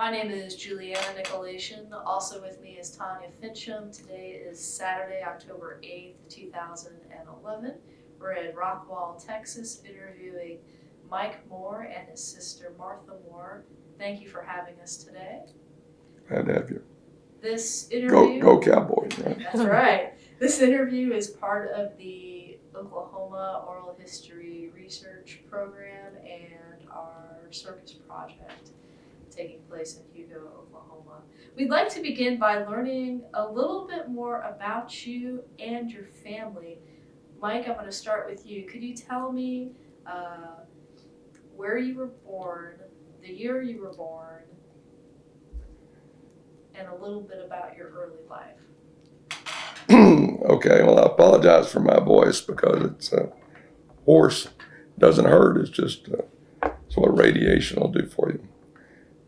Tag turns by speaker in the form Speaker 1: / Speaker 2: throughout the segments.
Speaker 1: My name is Juliana Nykolaiszyn. Also with me is Tanya Finchum. Today is Saturday, October 8th, 2011. We're in Rockwall, Texas, interviewing Mike Moore and his sister Martha Moore. Thank you for having us today.
Speaker 2: Glad to have you.
Speaker 1: This interview...
Speaker 2: Go Cowboys, right?
Speaker 1: That's right. This interview is part of the Oklahoma Oral History Research Program and our circus project taking place in Hugo, Oklahoma. We'd like to begin by learning a little bit more about you and your family. Mike, I'm going to start with you. Could you tell me where you were born, the year you were born, and a little bit about your early life?
Speaker 2: Okay, well, I apologize for my voice because it's hoarse. Doesn't hurt. It's just it's what radiation will do for you.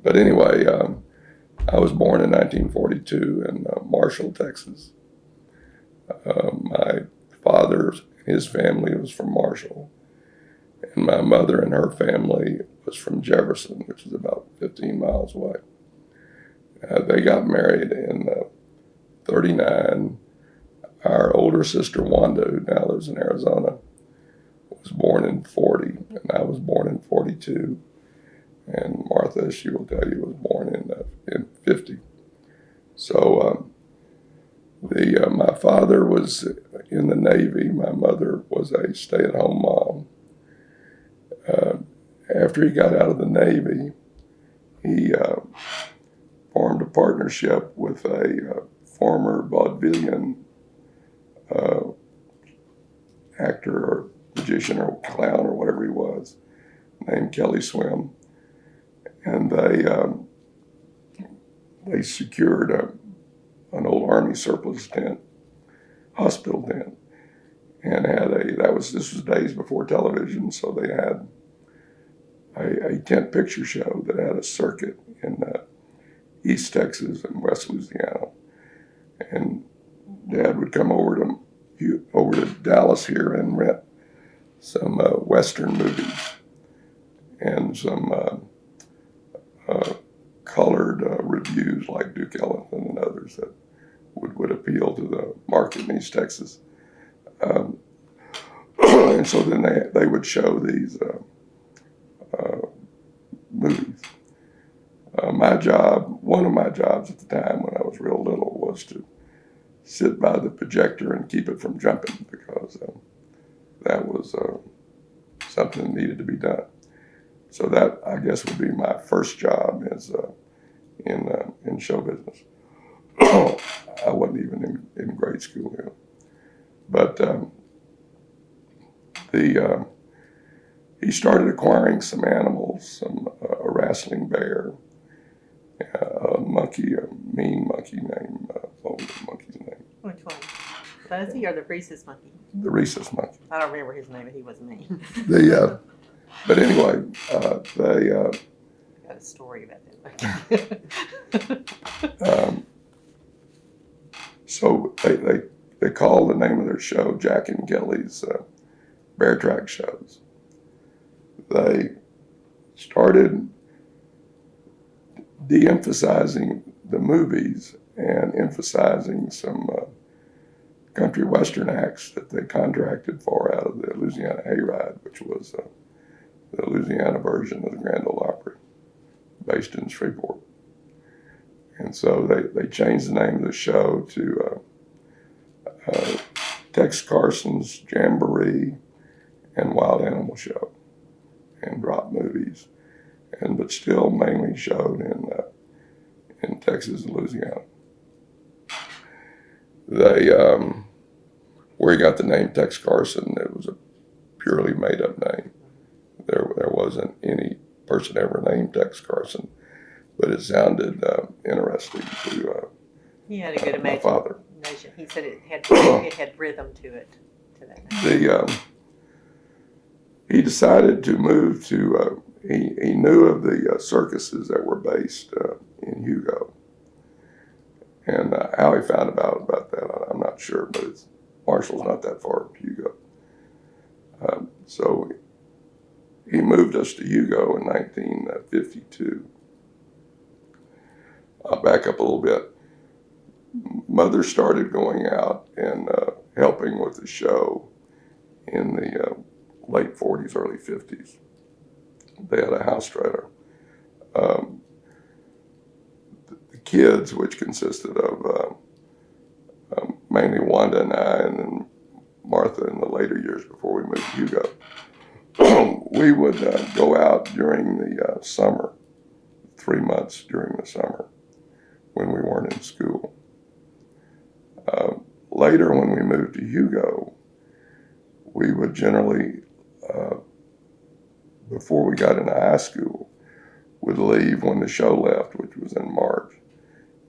Speaker 2: But anyway, I was born in 1942 in Marshall, Texas. My father, his family was from Marshall, and my mother and her family was from Jefferson, which is about 15 miles away. They got married in 39. Our older sister, Wanda, who now lives in Arizona, was born in 40, and I was born in 42. And Martha, she will tell you, was born in 50. So my father was in the Navy. My mother was a stay-at-home mom. After he got out of the Navy, he formed a partnership with a former vaudevillian actor or magician or clown or whatever he was, named Kelly Swim. And they secured an old Army surplus tent, hospital tent, and this was days before television, so they had a tent picture show that had a circuit in East Texas and West Louisiana, and Dad would come over to Dallas here and rent some Western movies and some colored reviews like Duke Ellington and others that would appeal to the market in East Texas. And so then they would show these movies. One of my jobs at the time when I was real little was to sit by the projector and keep it from jumping because that was something that needed to be done. So that, I guess, would be my first job is in show business. I wasn't even in grade school yet. But he started acquiring some animals, a wrestling bear, a monkey, a mean monkey named, what was the monkey's name?
Speaker 3: Which one? Fuzzy or the rhesus monkey?
Speaker 2: The rhesus monkey.
Speaker 3: I don't remember his name, but he was mean.
Speaker 2: But anyway, they...
Speaker 3: got a story about that.
Speaker 2: So they called the name of their show Jack and Kelly's Bear Track Shows. They started de-emphasizing the movies and emphasizing some country western acts that they contracted for out of the Louisiana Hayride, which was the Louisiana version of the Grand Ole Opry, based in Shreveport. And so they changed the name of the show to Tex Carson's Jamboree and Wild Animal Show, and dropped movies, but still mainly showed in Texas and Louisiana. Where he got the name Tex Carson, it was a purely made-up name. There wasn't any person ever named Tex Carson, but it sounded interesting to
Speaker 3: He had a good
Speaker 2: my father.
Speaker 3: imagination. He said it had rhythm to it. To that name.
Speaker 2: He decided to move to. He knew of the circuses that were based in Hugo, and how he found about that, I'm not sure, but Marshall's not that far from Hugo. So he moved us to Hugo in 1952. I'll back up a little bit. Mother started going out and helping with the show in the late 40s, early 50s. They had a house trailer. The kids, which consisted of mainly Wanda and I, and then Martha in the later years before we moved to Hugo, we would go out during the summer, 3 months during the summer when we weren't in school. Later, when we moved to Hugo, we would generally, before we got into high school, would leave when the show left, which was in March,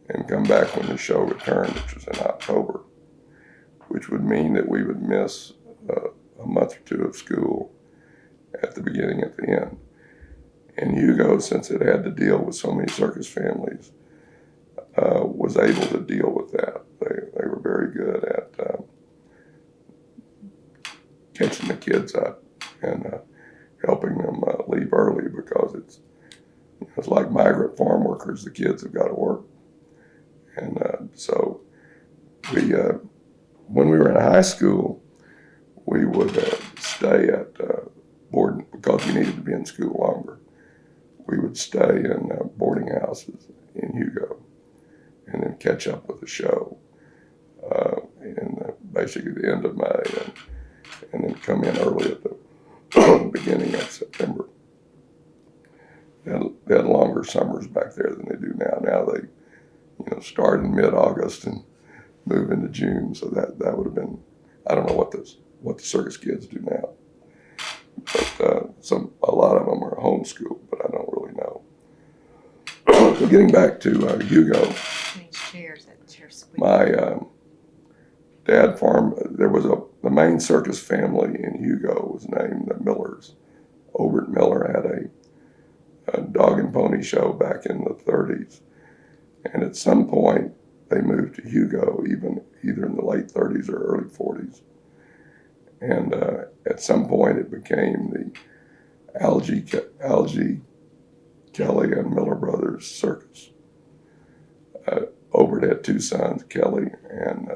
Speaker 2: and come back when the show returned, which was in October, which would mean that we would miss a month or two of school at the beginning, at the end. And Hugo, since it had to deal with so many circus families, was able to deal with that. They were very good at catching the kids up and helping them leave early, because it's like migrant farm workers. The kids have got to work. And so we, when we were in high school, we would stay at boarding, because we needed to be in school longer. We would stay in boarding houses in Hugo and then catch up with the show in basically the end of May, and then come in early at the beginning of September. They had longer summers back there than they do now. Now they, start in mid-August and move into June. So that would have been, I don't know what the circus kids do now. But a lot of them are homeschooled, but I don't really know. So getting back to Hugo, my dad farmed. There was the main circus family in Hugo was named the Millers. Obert Miller had a dog and pony show back in the 30s, and at some point they moved to Hugo, either in the late 30s or early 40s. And at some point it became the Algie, Kelly, and Miller Brothers Circus. Obert had two sons, Kelly and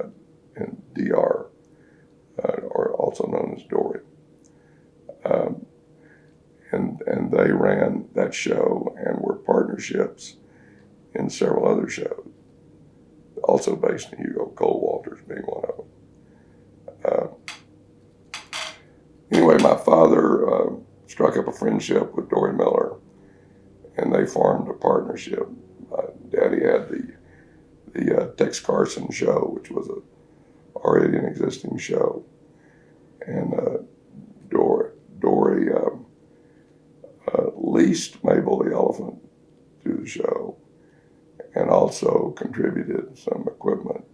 Speaker 2: DR, or also known as Dory. And they ran that show and were partnerships in several other shows, also based in Hugo, Cole Walters being one of them. Anyway, my father struck up a friendship with Dory Miller, and they formed a partnership. Daddy had the Tex Carson Show, which was already an existing show, and Dory leased Mabel the elephant to the show, and also contributed some equipment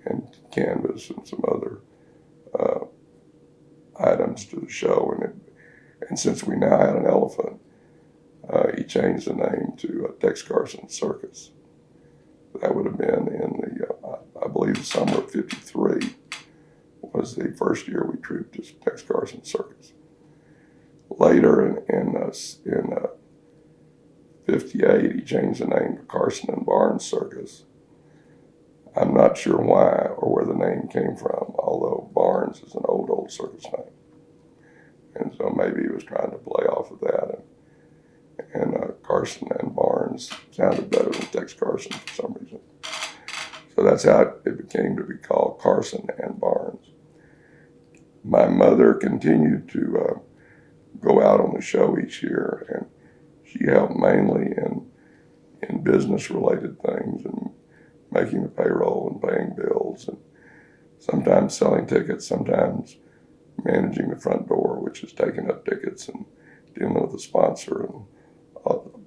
Speaker 2: and canvas and some other items to the show. And since we now had an elephant, he changed the name to Tex Carson Circus. That would have been in the, I believe, the summer of '53 was the first year we trooped as Tex Carson Circus. Later in '58, he changed the name to Carson Barnes Circus. I'm not sure why or where the name came from, although Barnes is an old circus name. And so maybe he was trying to play off of that. And Carson and Barnes sounded better than Tex Carson for some reason. So that's how it became to be called Carson and Barnes. My mother continued to go out on the show each year, and she helped mainly in business-related things and making the payroll and paying bills, and sometimes selling tickets, sometimes managing the front door, which is taking up tickets and dealing with the sponsor and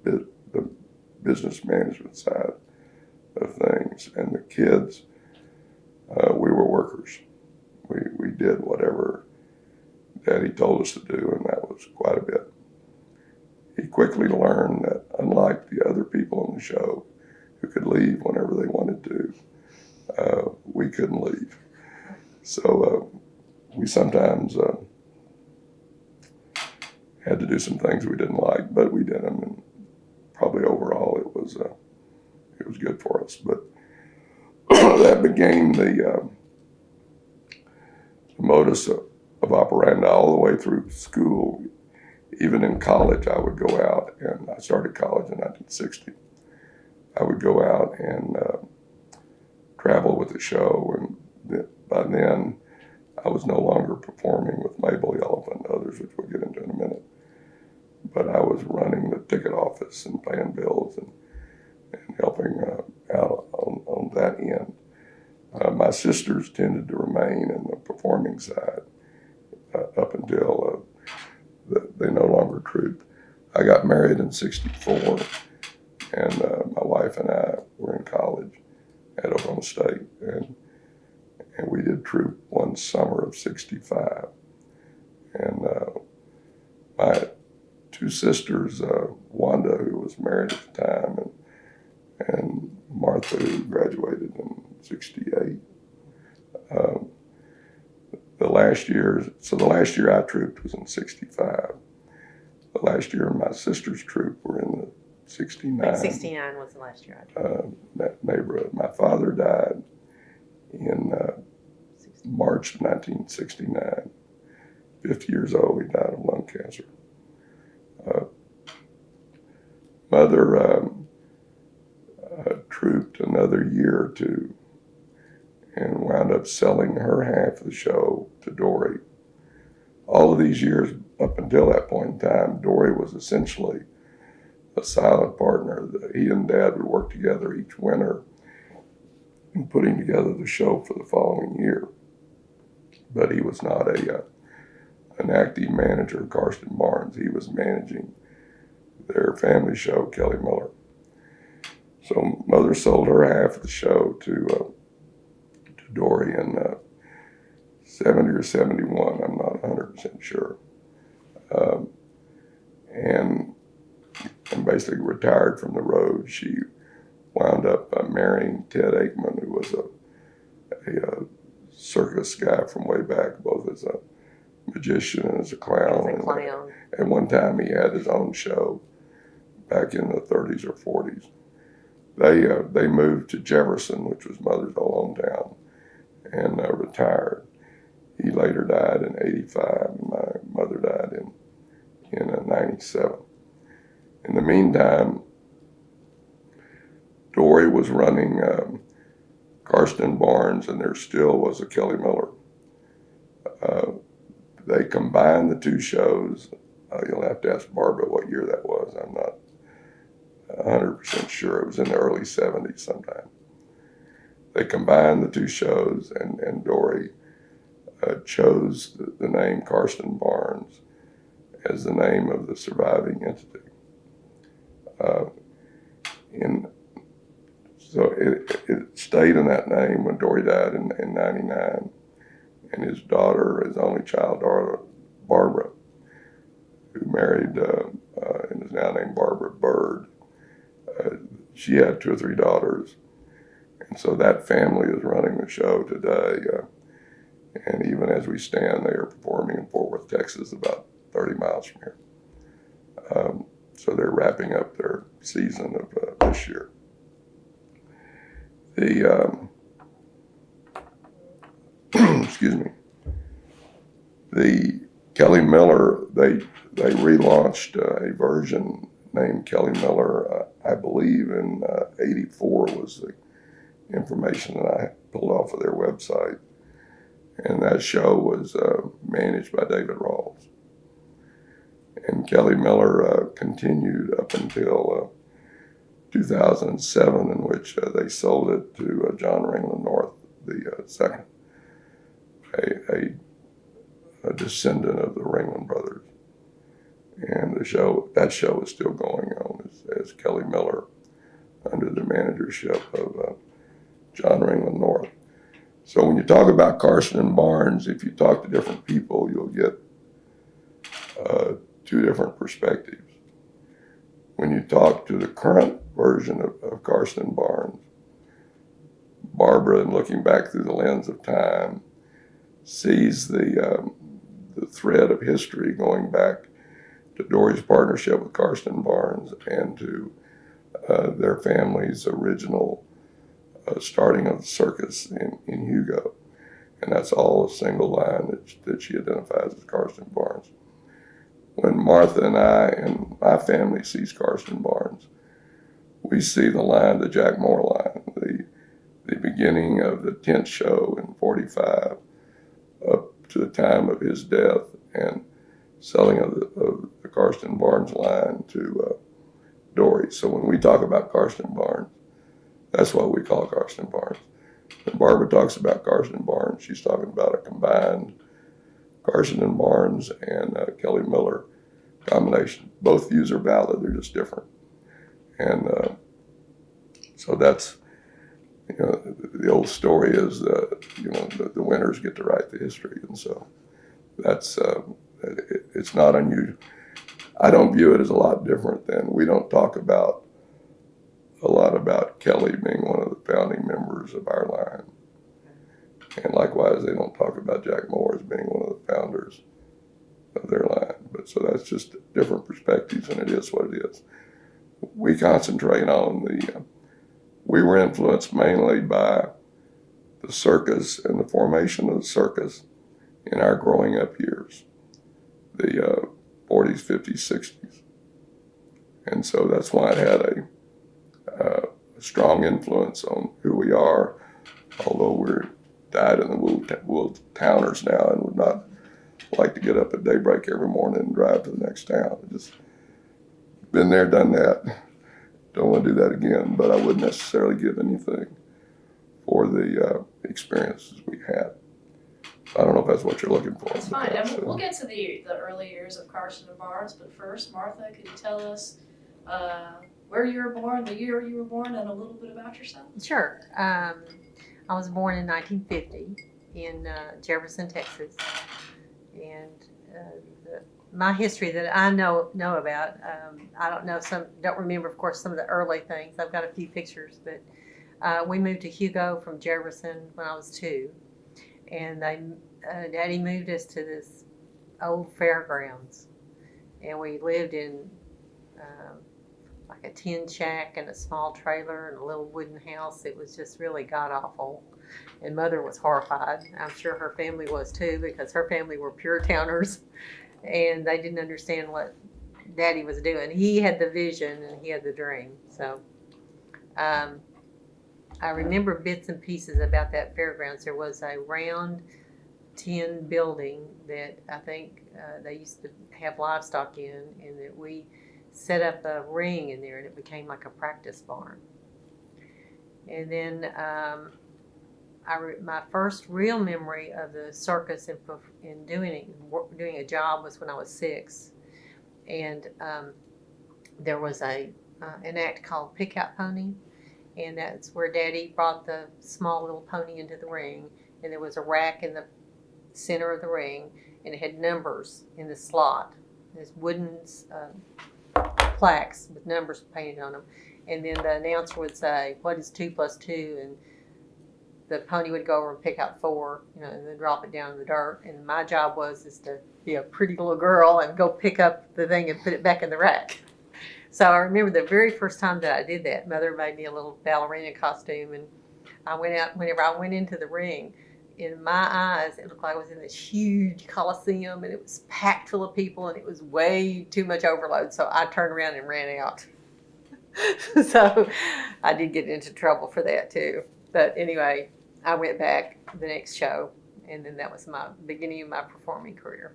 Speaker 2: the business management side of things. And the kids, we were workers. We did whatever Daddy told us to do, and that was quite a bit. He quickly learned that unlike the other people on the show who could leave whenever they wanted to, we couldn't leave. So we sometimes had to do some things we didn't like, but we did them, and probably overall it was good. became the modus of operandi all the way through school. Even in college, I would go out, and I started college in 1960. I would go out and travel with the show, and by then, I was no longer performing with Mabel the Elephant and others, which we'll get into in a minute. But I was running the ticket office and paying bills and helping out on that end. My sisters tended to remain in the performing side up until they no longer trooped. I got married in '64, and my wife and I were in college at Oklahoma State, and we did troop one summer of '65. And my two sisters, Wanda, who was married at the time, and Martha, who graduated in '68. The last year I trooped was in '65. The last year my sister's troop were in the '69.
Speaker 3: 69 was the last year I trooped.
Speaker 2: That neighborhood. My father died in March of 1969. 50 years old, he died of lung cancer. Mother trooped another year or two and wound up selling her half of the show to Dory. All of these years up until that point in time, Dory was essentially a silent partner. He and Dad would work together each winter in putting together the show for the following year. But he was not an active manager of Carson Barnes. He was managing their family show, Kelly Miller. So Mother sold her half of the show to Dory in 70 or 71. I'm not 100% sure. And basically retired from the road. She wound up marrying Ted Aikman, who was a circus guy from way back, both as a magician and as a clown.
Speaker 3: As a clown.
Speaker 2: And one time he had his own show back in the 30s or 40s. They moved to Jefferson, which was Mother's old hometown, and retired. He later died in '85, and my mother died in '97. In the meantime, Dory was running Carson Barnes, and there still was a Kelly Miller. They combined the two shows. You'll have to ask Barbara what year that was. I'm not 100% sure. It was in the early '70s sometime. They combined the two shows, and Dory chose the name Carson Barnes as the name of the surviving entity. So it stayed in that name when Dory died in '99, and his daughter, his only child daughter, Barbara, who married and is now named Barbara Bird, she had 2 or 3 daughters, and so that family is running the show today. And even as we stand, they are performing in Fort Worth, Texas, about 30 miles from here. So they're wrapping up their season of this year. Excuse me. The Kelly Miller, they relaunched a version named Kelly Miller, I believe in '84 was the information that I pulled off of their website. And that show was managed by David Rawls. And Kelly Miller continued up until 2007, in which they sold it to John Ringland North, the second, a descendant of the Ringland brothers. And that show is still going on as Kelly Miller under the managership of John Ringland North. So when you talk about Carson and Barnes, if you talk to different people, you'll get 2 different perspectives. When you talk to the current version of Carson and Barnes, Barbara, in looking back through the lens of time, sees the thread of history going back to Dory's partnership with Carson Barnes and to their family's original starting of the circus in Hugo. And that's all a single line that she identifies as Carson Barnes. When Martha and I and my family sees Carson Barnes, we see the line, the Jack Moore line, the beginning of the 10th show in 45 up to the time of his death, and selling of the Carson Barnes line to Dory. So when we talk about Carson Barnes, that's what we call Carson Barnes. When Barbara talks about Carson Barnes, she's talking about a combined Carson and Barnes and Kelly Miller combination. Both views are valid, they're just different. And so that's, the old story is, the winners get to write the history. And so that's, it's not unusual. I don't view it as a lot different than, we don't talk a lot about Kelly being one of the founding members of our line. And likewise, they don't talk about Jack Moore as being one of the founders of their line. But so that's just different perspectives, and it is what it is. We concentrate on we were influenced mainly by the circus and the formation of the circus in our growing up years, the 40s, 50s, 60s. And so that's why it had a strong influence on who we are, although we're dyed in the wool towners now and would not like to get up at daybreak every morning and drive to the next town. Just been there, done that. Don't want to do that again, but I wouldn't necessarily give anything for the experiences we had. I don't know if that's what you're looking for.
Speaker 1: That's fine, and we'll get to the early years of Carson and Barnes, but first, Martha, could you tell us where you were born, the year you were born, and a little bit about yourself?
Speaker 3: Sure. I was born in 1950 in Jefferson, Texas, and my history that I know about, I don't remember, of course, some of the early things. I've got a few pictures, but we moved to Hugo from Jefferson when I was 2, and Daddy moved us to this old fairgrounds, and we lived in like a tin shack and a small trailer and a little wooden house. It was just really god-awful, and Mother was horrified. I'm sure her family was too, because her family were Puritainers, and they didn't understand what Daddy was doing. He had the vision and he had the dream. So I remember bits and pieces about that fairgrounds. There was a round tin building that I think they used to have livestock in, and that we set up a ring in there, and it became like a practice barn. And then my first real memory of the circus and doing a job was when I was 6, and there was an act called Pick Out Pony, and that's where Daddy brought the small little pony into the ring, and there was a rack in the center of the ring, and it had numbers in the slot. There's wooden plaques with numbers painted on them, and then the announcer would say, "What is 2 + 2?" and the pony would go over and pick out 4, and then drop it down in the dirt. And my job was to be a pretty little girl and go pick up the thing and put it back in the rack. So I remember the very first time that I did that, Mother made me a little ballerina costume, and I went out. Whenever I went into the ring, in my eyes, it looked like I was in this huge coliseum, and it was packed full of people, and it was way too much overload. So I turned around and ran out. So I did get into trouble for that too. But anyway, I went back the next show, and then that was my beginning of my performing career.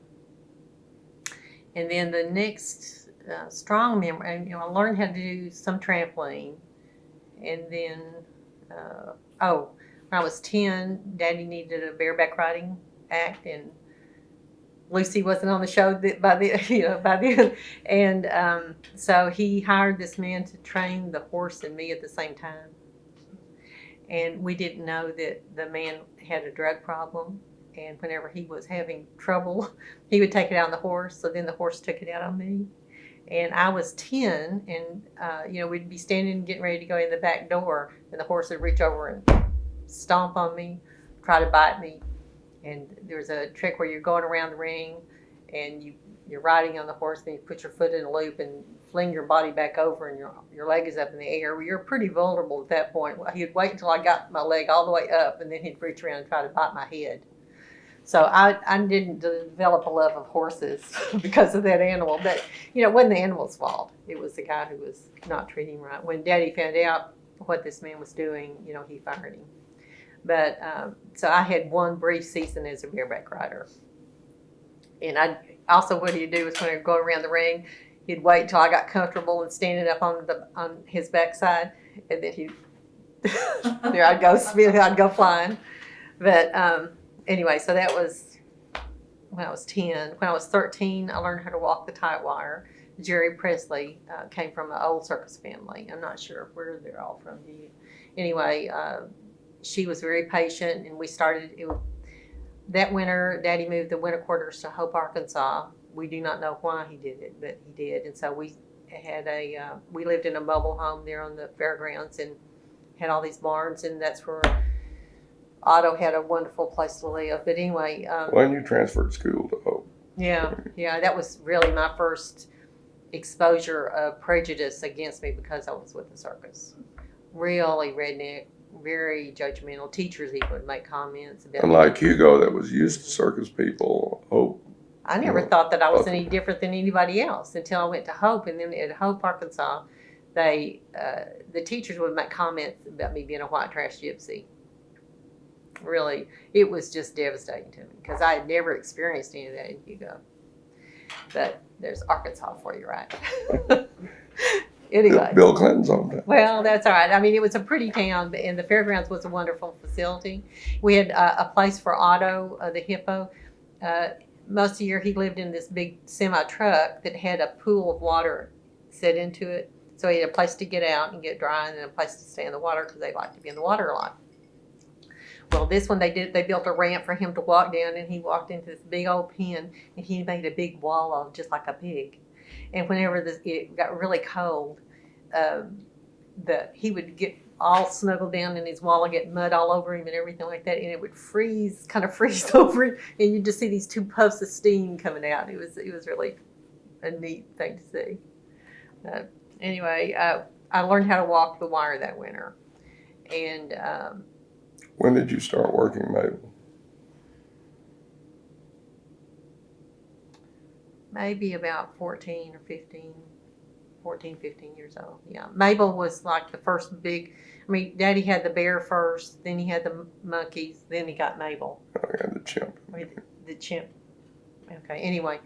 Speaker 3: And then the next strong memory, I learned how to do some trampoline, and then when I was 10, Daddy needed a bareback riding act, and Lucy wasn't on the show by then, and so he hired this man to train the horse and me at the same time. And we didn't know that the man had a drug problem, and whenever he was having trouble, he would take it out on the horse. So then the horse took it out on me, and I was 10, and we'd be standing getting ready to go in the back door, and the horse would reach over and stomp on me, try to bite me. And there's a trick where you're going around the ring, and you you're riding on the horse, then you put your foot in a loop and fling your body back over, and your leg is up in the air. Well, you're pretty vulnerable at that point. Well, he'd wait until I got my leg all the way up, and then he'd reach around and try to bite my head. So I didn't develop a love of horses because of that animal. But, it wasn't the animal's fault. It was the guy who was not treating him right. When Daddy found out what this man was doing, he fired him. But so I had one brief season as a bareback rider. And also what he'd do was when I'd go around the ring, he'd wait until I got comfortable and standing up on his backside, and then there I'd go spinning, I'd go flying. But anyway, so that was when I was 10. When I was 13, I learned how to walk the tight wire. Jerry Presley came from an old circus family. I'm not sure where they're all from. Anyway, she was very patient, and we started. That winter, Daddy moved the winter quarters to Hope, Arkansas. We do not know why he did it, but he did. And so we lived in a mobile home there on the fairgrounds and had all these barns, and that's where Otto had a wonderful place to live. But anyway.
Speaker 2: When you transferred school to Hope.
Speaker 3: Yeah, that was really my first exposure of prejudice against me because I was with the circus. Really redneck, very judgmental. Teachers even would make comments about
Speaker 2: And like Hugo, that was used to circus people, Hope.
Speaker 3: I never thought that I was any different than anybody else until I went to Hope. And then at Hope, Arkansas, the teachers would make comments about me being a white trash gypsy. Really, it was just devastating to me because I had never experienced any of that in Hugo. But there's Arkansas for you, right? Anyway.
Speaker 2: Bill Clinton's hometown.
Speaker 3: Well, that's all right. I mean, it was a pretty town, and the fairgrounds was a wonderful facility. We had a place for Otto, the hippo. Most of the year, he lived in this big semi-truck that had a pool of water set into it. So he had a place to get out and get dry, and then a place to stay in the water because they like to be in the water a lot. Well, this one they built a ramp for him to walk down, and he walked into this big old pen, and he made a big wall of just like a pig. And whenever it got really cold, he would get all snuggled down in his wall and get mud all over him and everything like that, and it would freeze over him, and you'd just see these two puffs of steam coming out. It was really a neat thing to see. Anyway, I learned how to walk the wire that winter, and
Speaker 2: when did you start working, Mabel?
Speaker 3: Maybe about 15 years old. Yeah. Mabel was like the first big, Daddy had the bear first, then he had the monkeys, then he got Mabel.
Speaker 2: I had the chimp.
Speaker 3: The chimp. Okay, anyway,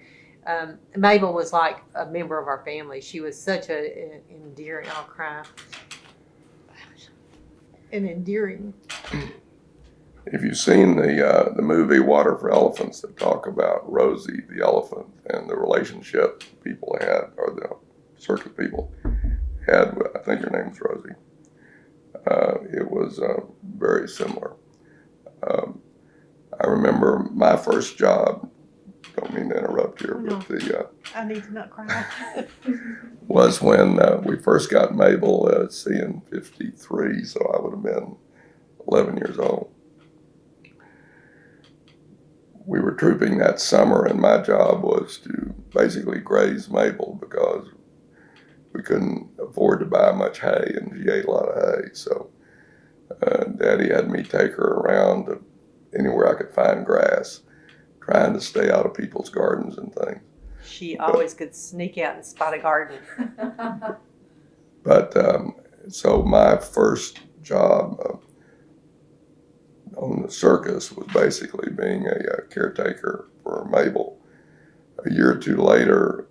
Speaker 3: Mabel was like a member of our family. She was such an endearing, I'll cry, an endearing.
Speaker 2: If you've seen the movie Water for Elephants that talk about Rosie the elephant and the relationship people had, or the circus people had, I think her name was Rosie, it was very similar. I remember my first job, don't mean to interrupt here,
Speaker 3: No.
Speaker 2: but
Speaker 3: I need to not cry.
Speaker 2: was when we first got Mabel in 53, so I would have been 11 years old. We were trooping that summer, and my job was to basically graze Mabel because we couldn't afford to buy much hay, and she ate a lot of hay. So Daddy had me take her around to anywhere I could find grass, trying to stay out of people's gardens and things.
Speaker 3: She always could sneak out and spot a garden.
Speaker 2: But so my first job on the circus was basically being a caretaker for Mabel. A year or two later,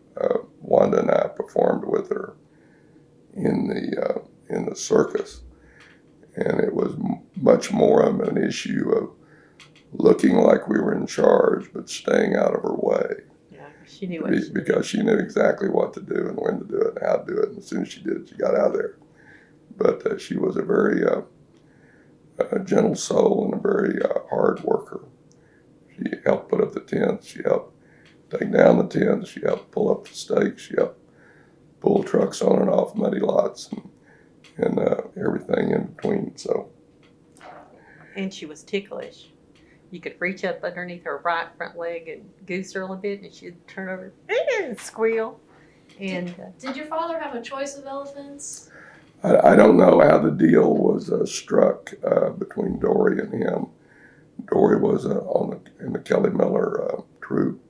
Speaker 2: Wanda and I performed with her in the circus, and it was much more of an issue of looking like we were in charge, but staying out of her way.
Speaker 3: Yeah, she knew what she did.
Speaker 2: Because she knew exactly what to do and when to do it and how to do it. And as soon as she did it, she got out of there. But she was a very gentle soul and a very hard worker. She helped put up the tents. She helped take down the tents. She helped pull up the stakes. She helped pull trucks on and off muddy lots and everything in between. So.
Speaker 3: And she was ticklish. you could reach up underneath her right front leg and goose her a little bit, and she'd turn over and squeal. And
Speaker 1: Did your father have a choice of elephants?
Speaker 2: I don't know how the deal was struck between Dory and him. Dory was in the Kelly Miller troop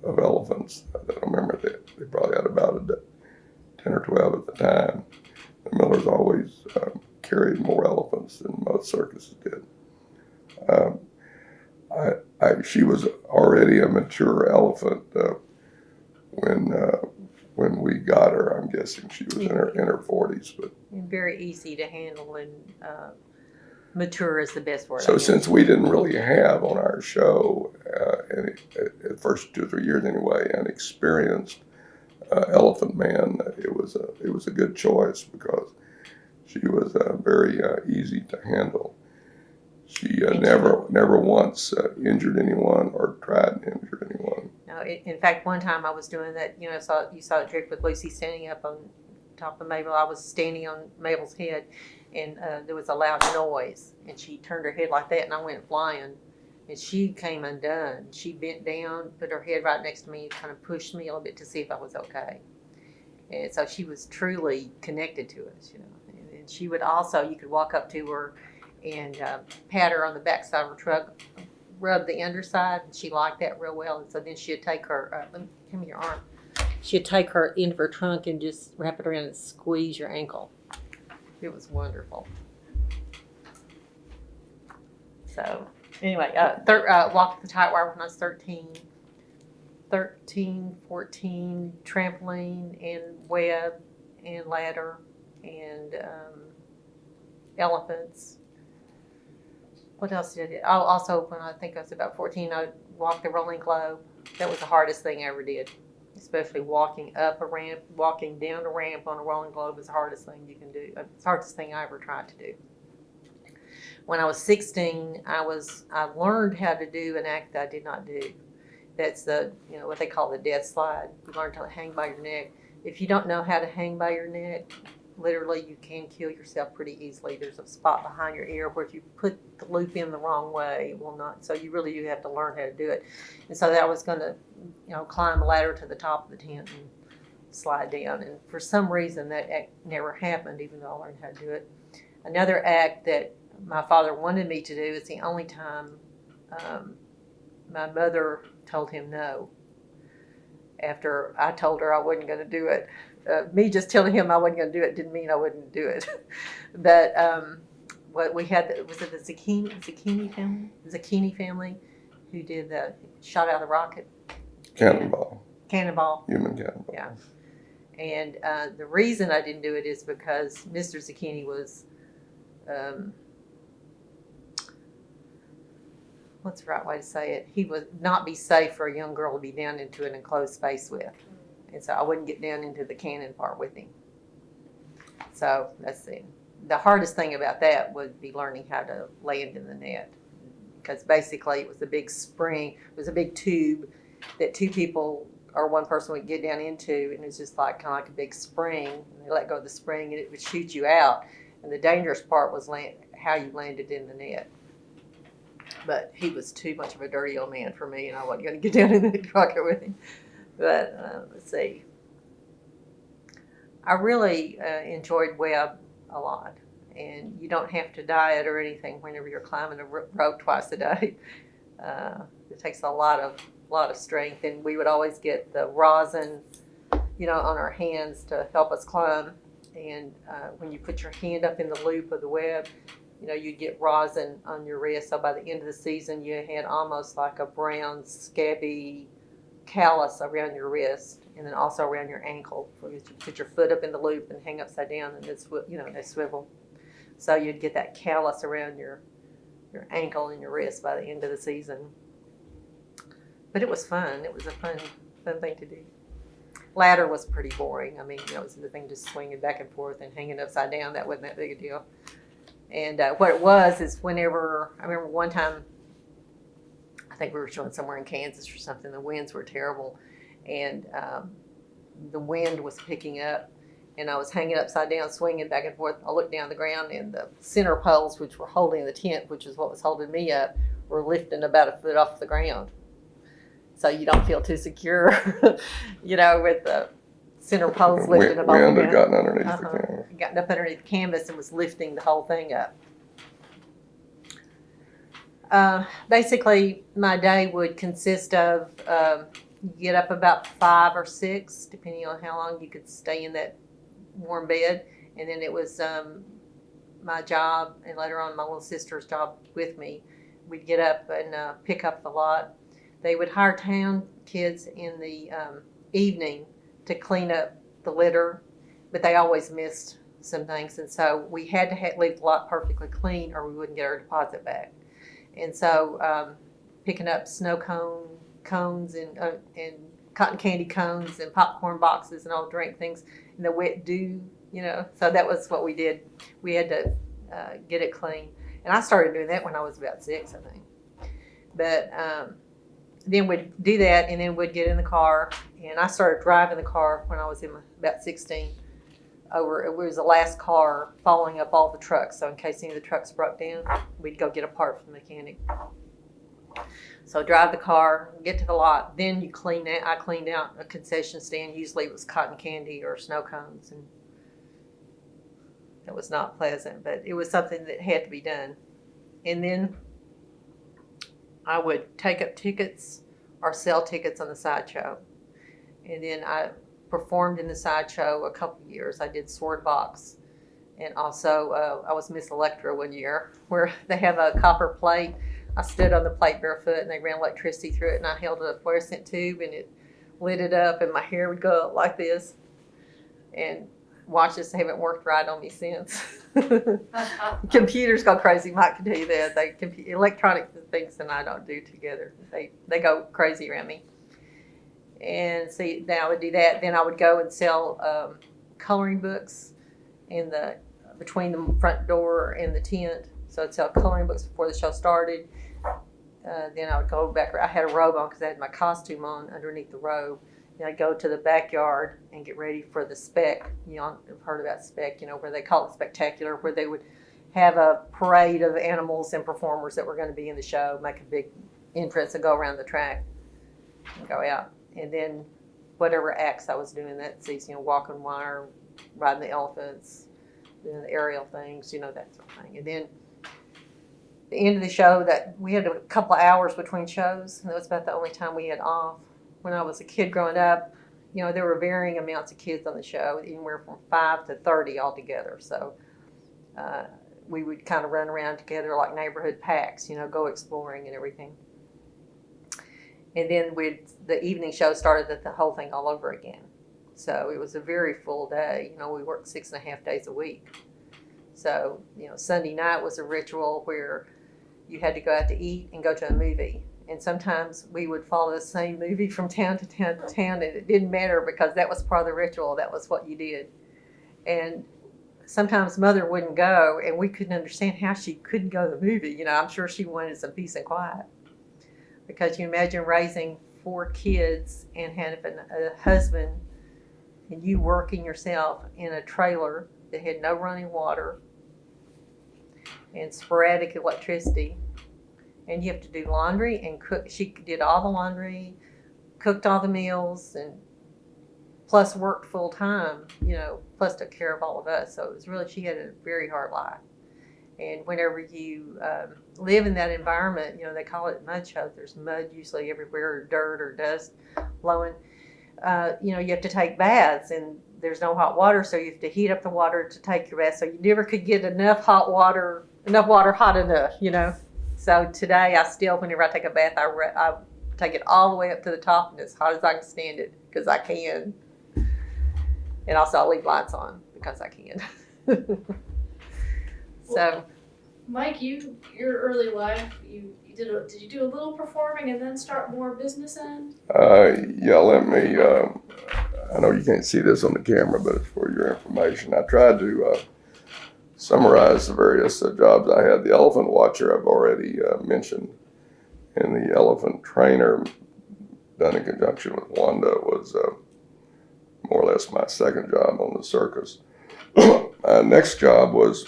Speaker 2: of elephants. I don't remember that. They probably had about 10 or 12 at the time. The Millers always carried more elephants than most circuses did. She was already a mature elephant when we got her. I'm guessing she was in her 40s, but
Speaker 3: very easy to handle, and mature is the best word.
Speaker 2: So since we didn't really have on our show, the first 2 or 3 years anyway, an experienced elephant man, it was a good choice because she was very easy to handle. She never once injured anyone or tried to injure anyone.
Speaker 3: No, in fact, one time I was doing that. You saw a trick with Lucy standing up on top of Mabel. I was standing on Mabel's head, and there was a loud noise, and she turned her head like that, and I went flying, and she came undone. She bent down, put her head right next to me, and kind of pushed me a little bit to see if I was okay. And so she was truly connected to us, And she would also, you could walk up to her and pat her on the back side of her truck, rub the underside, and she liked that real well. And so then she'd take her, give me your arm. She'd take her into her trunk and just wrap it around and squeeze your ankle. It was wonderful. So anyway, walked the tight wire when I was 13, 14, trampoline and web and ladder and elephants. What else did I do? Oh, also, when I think I was about 14, I walked the rolling globe. That was the hardest thing I ever did, especially walking up a ramp. Walking down a ramp on a rolling globe is the hardest thing you can do. It's the hardest thing I ever tried to do. When I was 16, I learned how to do an act that I did not do. That's what they call the death slide. You learn to hang by your neck. If you don't know how to hang by your neck, literally you can kill yourself pretty easily. There's a spot behind your ear where if you put the loop in the wrong way, it will not. So you really do have to learn how to do it. And so I was going to, climb a ladder to the top of the tent and slide down. And for some reason that act never happened, even though I learned how to do it. Another act that my father wanted me to do, it's the only time my mother told him no. After I told her I wasn't going to do it. Me just telling him I wasn't going to do it didn't mean I wouldn't do it. But what we had, was it the Zucchini family who did the shot out the rocket?
Speaker 2: Cannonball.
Speaker 3: Human
Speaker 2: cannonball.
Speaker 3: Yeah. And the reason I didn't do it is because Mr. Zucchini was, what's the right way to say it? He would not be safe for a young girl to be down into an enclosed space with. And so I wouldn't get down into the cannon part with him. So that's the hardest thing about that would be learning how to land in the net. Because basically it was a big spring, it was a big tube that two people or one person would get down into, and it's just kind of like a big spring. And they let go of the spring and it would shoot you out. And the dangerous part was how you landed in the net. But he was too much of a dirty old man for me, and I wasn't going to get down in the rocket with him. But let's see. I really enjoyed web a lot, and you don't have to diet or anything whenever you're climbing a rope twice a day. It takes a lot of strength, and we would always get the rosin, on our hands to help us climb. And when you put your hand up in the loop of the web, you'd get rosin on your wrist. So by the end of the season, you had almost like a brown, scabby callus around your wrist, and then also around your ankle. You put your foot up in the loop and hang upside down, and they swivel. So you'd get that callus around your ankle and your wrist by the end of the season. But it was fun. It was a fun thing to do. Ladder was pretty boring. I mean, it was the thing just swinging back and forth and hanging upside down. That wasn't that big a deal. And what it was is whenever, I remember one time, I think we were showing somewhere in Kansas or something, the winds were terrible, and the wind was picking up, and I was hanging upside down, swinging back and forth. I looked down the ground, and the center poles, which were holding the tent, which is what was holding me up, were lifting about a foot off the ground. So you don't feel too secure, with the center poles lifting above the ground.
Speaker 2: Wind had gotten underneath the canvas.
Speaker 3: Gotten up underneath the canvas and was lifting the whole thing up. Basically, my day would consist of get up about 5 or 6, depending on how long you could stay in that warm bed. And then it was my job, and later on my little sister's job with me. We'd get up and pick up the lot. They would hire town kids in the evening to clean up the litter, but they always missed some things. And so we had to leave the lot perfectly clean or we wouldn't get our deposit back. And so picking up snow cones and cotton candy cones and popcorn boxes and all drink things and the wet dew, so that was what we did. We had to get it clean. And I started doing that when I was about 6, I think. But then we'd do that, and then we'd get in the car. And I started driving the car when I was about 16. It was the last car following up all the trucks. So in case any of the trucks broke down, we'd go get a part from the mechanic. So drive the car, get to the lot. Then you clean it. I cleaned out a concession stand. Usually it was cotton candy or snow cones, and it was not pleasant, but it was something that had to be done. And then I would take up tickets or sell tickets on the sideshow. And then I performed in the sideshow a couple of years. I did Sword Box. And also I was Miss Electra one year, where they have a copper plate. I stood on the plate barefoot and they ran electricity through it, and I held a fluorescent tube and it lit it up and my hair would go up like this. And watches haven't worked right on me since. Computers go crazy. Mike can tell you that. Electronic things and I don't do together. They go crazy around me. And see, then I would do that. Then I would go and sell coloring books between the front door and the tent. So I'd sell coloring books before the show started. Then I would go back. I had a robe on because I had my costume on underneath the robe. Then I'd go to the backyard and get ready for the spec. I've heard about spec, where they call it spectacular, where they would have a parade of animals and performers that were going to be in the show, make a big entrance and go around the track and go out. And then whatever acts I was doing that season, walking wire, riding the elephants, doing the aerial things, that sort of thing. And then the end of the show, that we had a couple of hours between shows, and that was about the only time we had off. When I was a kid growing up, there were varying amounts of kids on the show, anywhere from 5 to 30 altogether. So we would kind of run around together like neighborhood packs, go exploring and everything. And then the evening show started the whole thing all over again. So it was a very full day. We worked 6.5 days a week. So, Sunday night was a ritual where you had to go out to eat and go to a movie. And sometimes we would follow the same movie from town to town to town, and it didn't matter because that was part of the ritual. That was what you did. And sometimes Mother wouldn't go, and we couldn't understand how she couldn't go to the movie. I'm sure she wanted some peace and quiet. Because you imagine raising 4 kids and having a husband and you working yourself in a trailer that had no running water and sporadic electricity. And you have to do laundry and cook. She did all the laundry, cooked all the meals, and plus worked full time, plus took care of all of us. So it was really, she had a very hard life. And whenever you live in that environment, they call it mud show. There's mud usually everywhere, or dirt or dust blowing. You have to take baths, and there's no hot water, so you have to heat up the water to take your bath. So you never could get enough water hot enough, So today, whenever I take a bath, I take it all the way up to the top and as hot as I can stand it, because I can. And also I leave lights on because I can. So,
Speaker 1: Mike, your early life, did you do a little performing and then start more business end?
Speaker 2: Yeah, let me, I know you can't see this on the camera, but it's for your information. I tried to summarize the various jobs I had. The elephant watcher I've already mentioned, and the elephant trainer done in conjunction with Wanda was more or less my second job on the circus. Next job was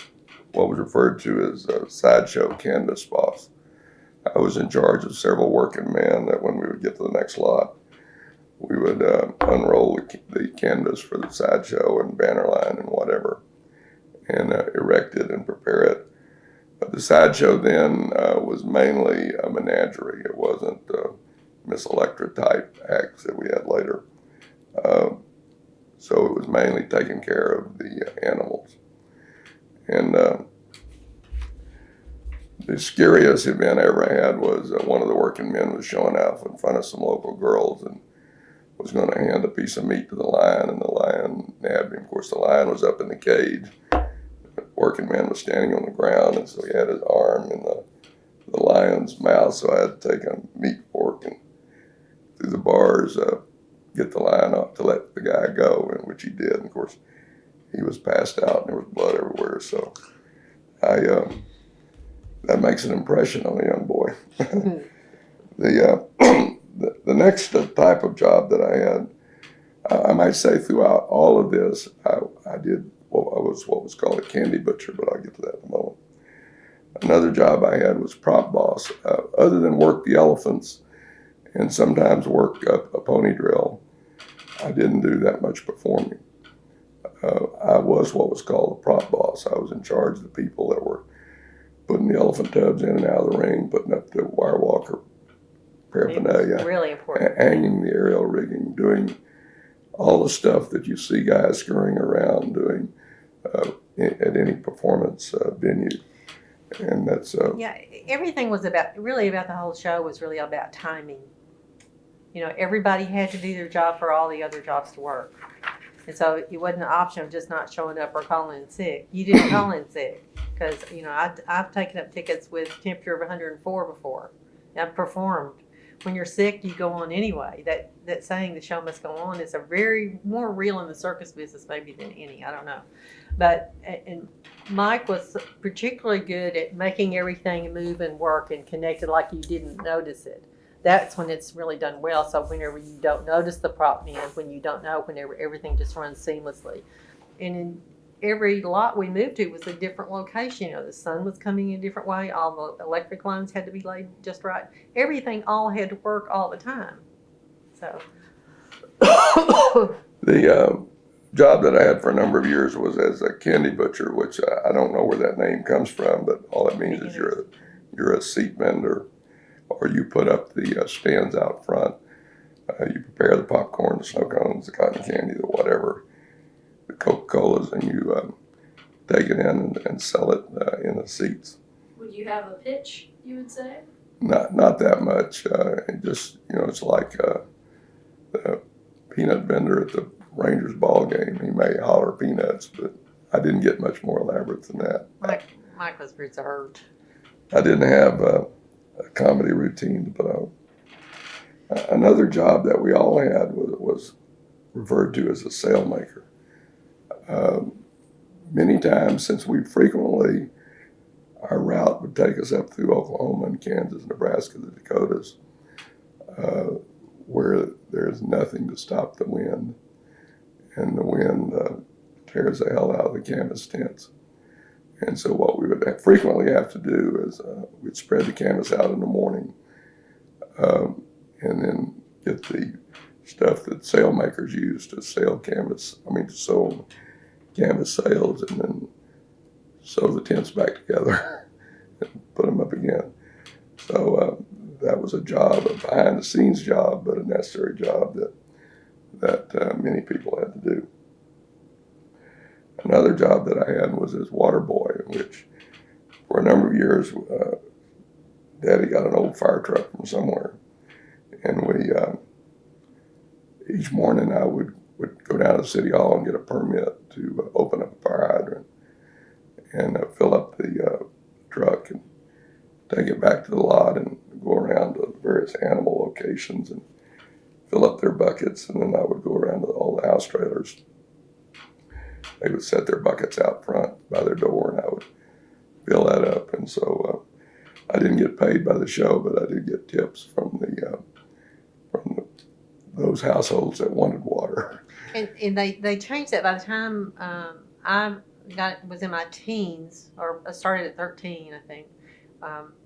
Speaker 2: what was referred to as sideshow canvas boss. I was in charge of several working men that when we would get to the next lot, we would unroll the canvas for the sideshow and banner line and whatever, and erect it and prepare it. But the sideshow then was mainly a menagerie. It wasn't Miss Electra type acts that we had later. So it was mainly taking care of the animals. And the scariest event I ever had was one of the working men was showing off in front of some local girls and was going to hand a piece of meat to the lion, and the lion nabbed him. Of course, the lion was up in the cage. The working man was standing on the ground, and so he had his arm in the lion's mouth, so I had to take a meat fork and through the bars get the lion off to let the guy go, and which he did. And of course, he was passed out, and there was blood everywhere. So that makes an impression on a young boy. The next type of job that I had, I might say throughout all of this, I did what was called a candy butcher, but I'll get to that in a moment. Another job I had was prop boss. Other than work the elephants and sometimes work a pony drill, I didn't do that much performing. I was what was called a prop boss. I was in charge of the people that were putting the elephant tubs in and out of the ring, putting up the wire walker paraphernalia,
Speaker 3: really important,
Speaker 2: hanging the aerial rigging, doing all the stuff that you see guys scurrying around doing at any performance venue. And that's
Speaker 3: yeah, everything was about the whole show was really about timing. You know, everybody had to do their job for all the other jobs to work. And so it wasn't an option of just not showing up or calling in sick. You didn't call in sick because, you know, I've taken up tickets with temperature of 104 before. I've performed. When you're sick, you go on anyway. That saying, the show must go on, is a very more real in the circus business maybe than any. I don't know. But, and Mike was particularly good at making everything move and work and connected like you didn't notice it. That's when it's really done well. So whenever you don't notice the prop man, when you don't know, whenever everything just runs seamlessly. And in every lot we moved to was a different location. You know, the sun was coming in a different way. All the electric lines had to be laid just right. Everything all had to work all the time. So
Speaker 2: the job that I had for a number of years was as a candy butcher, which I don't know where that name comes from, but all it means is you're a seat vendor, or you put up the stands out front. You prepare the popcorn, the snow cones, the cotton candy, the whatever, the Coca-Colas, and you take it in and sell it in the seats.
Speaker 1: Would you have a pitch, you would say?
Speaker 2: Not that much. It just, you know, it's like the peanut vendor at the Rangers ball game. He may holler peanuts, but I didn't get much more elaborate than that.
Speaker 3: Mike was reserved.
Speaker 2: I didn't have a comedy routine to put on. Another job that we all had was referred to as a sail maker. Many times, since we frequently, our route would take us up through Oklahoma and Kansas, Nebraska, the Dakotas, where there's nothing to stop the wind. And the wind tears the hell out of the canvas tents. And so what we would frequently have to do is we'd spread the canvas out in the morning and then get the stuff that sail makers use to sew canvas sails, and then sew the tents back together and put them up again. So that was a job, a behind-the-scenes job, but a necessary job that many people had to do. Another job that I had was as Waterboy, in which for a number of years, Daddy got an old fire truck from somewhere, and we each morning I would go down to City Hall and get a permit to open up a fire hydrant and fill up the truck and take it back to the lot and go around to various animal locations and fill up their buckets, and then I would go around to all the house trailers. They would set their buckets out front by their door, and I would fill that up. And so I didn't get paid by the show, but I did get tips from those households that wanted water.
Speaker 3: And they changed that by the time I was in my teens, or I started at 13, I think.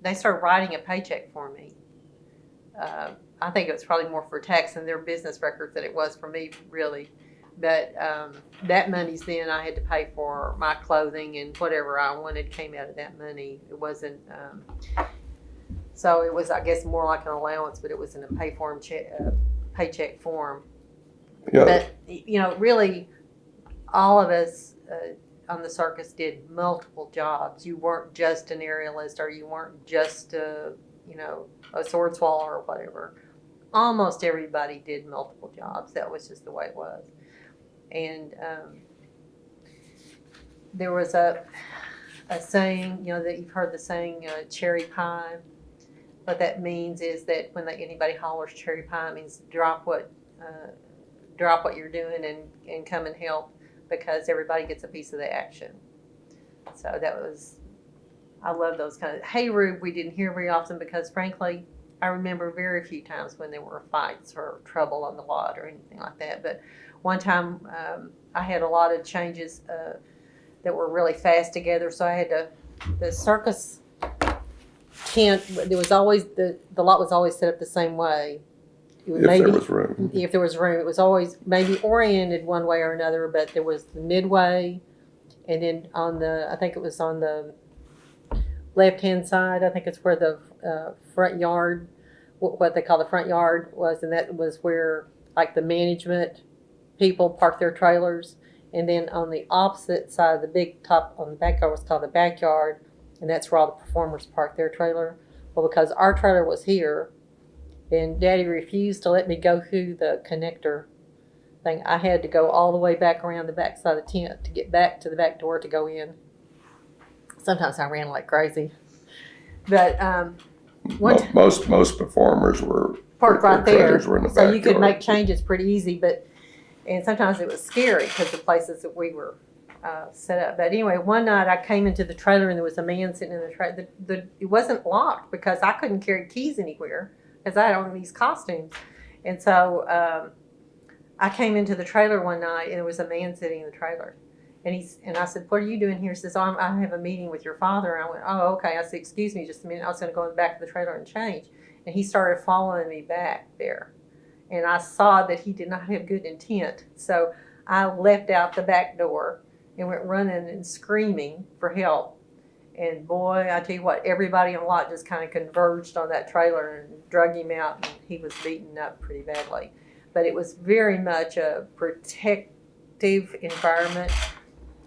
Speaker 3: they started writing a paycheck for me. I think it was probably more for tax and their business records than it was for me, really. But that money's then I had to pay for my clothing and whatever I wanted came out of that money. It wasn't, so it was, I guess, more like an allowance, but it was in a paycheck form.
Speaker 2: Yeah.
Speaker 3: But, you know, really, all of us on the circus did multiple jobs. You weren't just an aerialist, or you weren't just a sword swallower or whatever. Almost everybody did multiple jobs. That was just the way it was. And there was a saying, you know, that you've heard the saying, cherry pie. What that means is that when anybody hollers cherry pie, it means drop what you're doing and come and help, because everybody gets a piece of the action. So that was, I love those kind of, hey Rube, we didn't hear very often because frankly, I remember very few times when there were fights or trouble on the lot or anything like that. But one time I had a lot of changes that were really fast together. So I had the circus tent, there was always, the lot was always set up the same way.
Speaker 2: If there was room.
Speaker 3: If there was room. It was always maybe oriented one way or another, but there was the midway, and then I think it was on the left-hand side, I think it's where the front yard, what they call the front yard was, and that was where like the management people parked their trailers. And then on the opposite side, the big top on the backyard was called the backyard, and that's where all the performers parked their trailer. Well, because our trailer was here, and Daddy refused to let me go through the connector thing, I had to go all the way back around the back side of the tent to get back to the back door to go in. Sometimes I ran like crazy. But
Speaker 2: most performers were
Speaker 3: parked right there,
Speaker 2: were in the
Speaker 3: so you could
Speaker 2: backyard.
Speaker 3: make changes pretty easy. And sometimes it was scary because the places that we were set up. But anyway, one night I came into the trailer and there was a man sitting in the trailer. It wasn't locked because I couldn't carry keys anywhere because I had on these costumes. And so I came into the trailer one night and there was a man sitting in the trailer. And I said, what are you doing here? He says, I have a meeting with your father. And I went, oh, okay. I said, excuse me just a minute. I was going to go in the back of the trailer and change. And he started following me back there. And I saw that he did not have good intent. So I left out the back door and went running and screaming for help. And boy, I tell you what, everybody on the lot just kind of converged on that trailer and drug him out. And he was beaten up pretty badly. But it was very much a protective environment.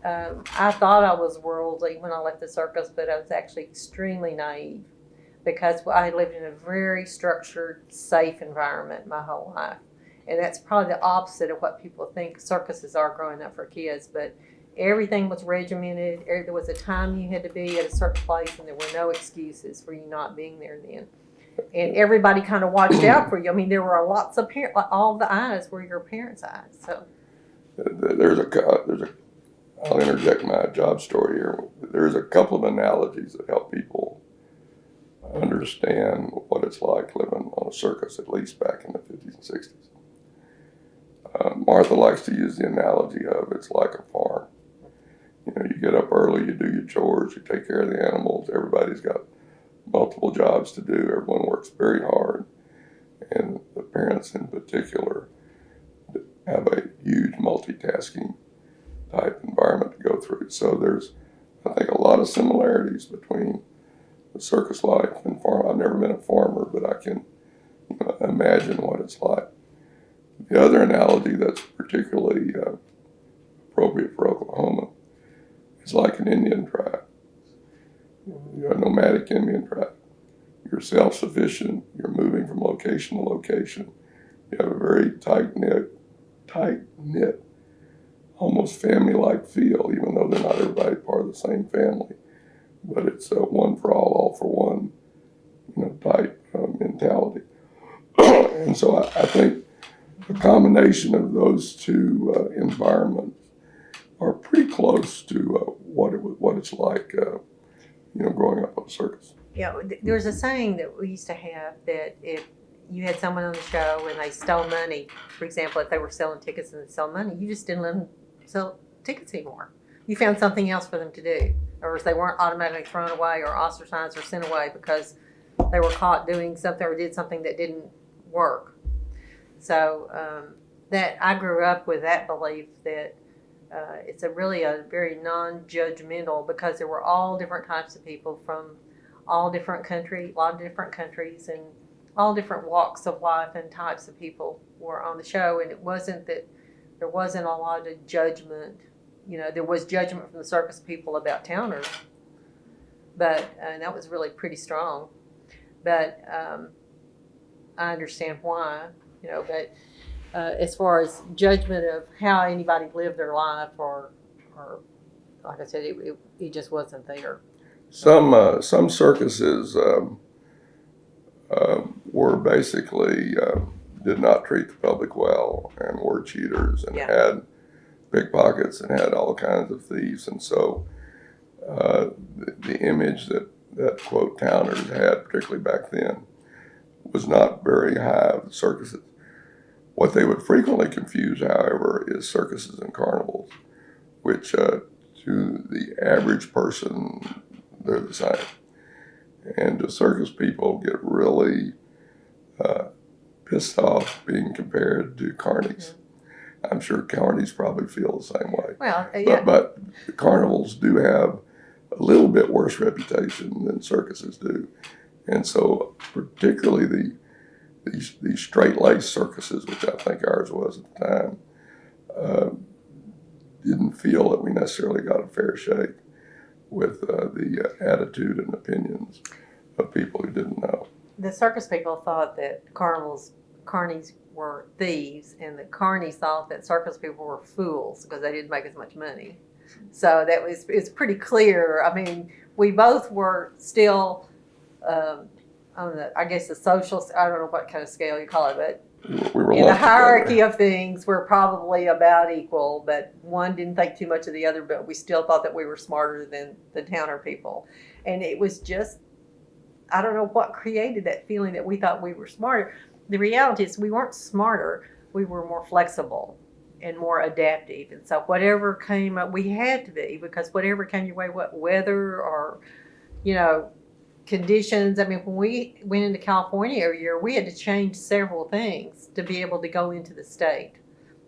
Speaker 3: I thought I was worldly when I left the circus, but I was actually extremely naive because I lived in a very structured, safe environment my whole life. And that's probably the opposite of what people think circuses are growing up for kids. But everything was regimented. There was a time you had to be at a certain place, and there were no excuses for you not being there then. And everybody kind of watched out for you. I mean, there were lots of parents, all the eyes were your parents' eyes. So
Speaker 2: I'll interject my job story here. There's a couple of analogies that help people understand what it's like living on a circus, at least back in the 50s and 60s. Martha likes to use the analogy of it's like a farm. You know, you get up early, you do your chores, you take care of the animals. Everybody's got multiple jobs to do. Everyone works very hard. And the parents in particular have a huge multitasking type environment to go through. So there's, I think, a lot of similarities between the circus life and farm. I've never been a farmer, but I can imagine what it's like. The other analogy that's particularly appropriate for Oklahoma is like an Indian tribe. You're a nomadic Indian tribe. You're self-sufficient. You're moving from location to location. You have a very tight-knit, almost family-like feel, even though they're not everybody part of the same family. But it's a one for all for one, type mentality. And so I think a combination of those two environments are pretty close to what it's like, growing up on a circus.
Speaker 3: Yeah, there was a saying that we used to have that if you had someone on the show and they stole money, for example, if they were selling tickets and they sell money, you just didn't let them sell tickets anymore. You found something else for them to do. or they weren't automatically thrown away or ostracized or sent away because they were caught doing something or did something that didn't work. So that I grew up with that belief that it's really a very non-judgmental, because there were all different types of people from all different countries, a lot of different countries, and all different walks of life and types of people were on the show. And it wasn't that there wasn't a lot of judgment. There was judgment from the circus people about towners, but that was really pretty strong. But I understand why, but as far as judgment of how anybody lived their life, or like I said, it just wasn't there.
Speaker 2: Some circuses were basically did not treat the public well and were cheaters and had pickpockets and had all kinds of thieves. And so the image that quote towners had, particularly back then, was not very high of the circuses. What they would frequently confuse, however, is circuses and carnivals, which to the average person, they're the same. And the circus people get really pissed off being compared to carnies. I'm sure carnies probably feel the same way.
Speaker 3: Well, yeah.
Speaker 2: But the carnivals do have a little bit worse reputation than circuses do. And so particularly these straight-laced circuses, which I think ours was at the time, didn't feel that we necessarily got a fair shake with the attitude and opinions of people who didn't know.
Speaker 3: The circus people thought that carnies were thieves, and the carnies thought that circus people were fools because they didn't make as much money. So it's pretty clear. I mean, we both were still on I guess the social, I don't know what kind of scale you call it, but
Speaker 2: we were
Speaker 3: in the hierarchy of things, we're probably about equal, but one didn't think too much of the other, but we still thought that we were smarter than the towner people. And it was just, I don't know what created that feeling that we thought we were smarter. The reality is we weren't smarter, we were more flexible and more adaptive. And so whatever came up, we had to be, because whatever came your way, what weather or, conditions. I mean, when we went into California every year, we had to change several things to be able to go into the state.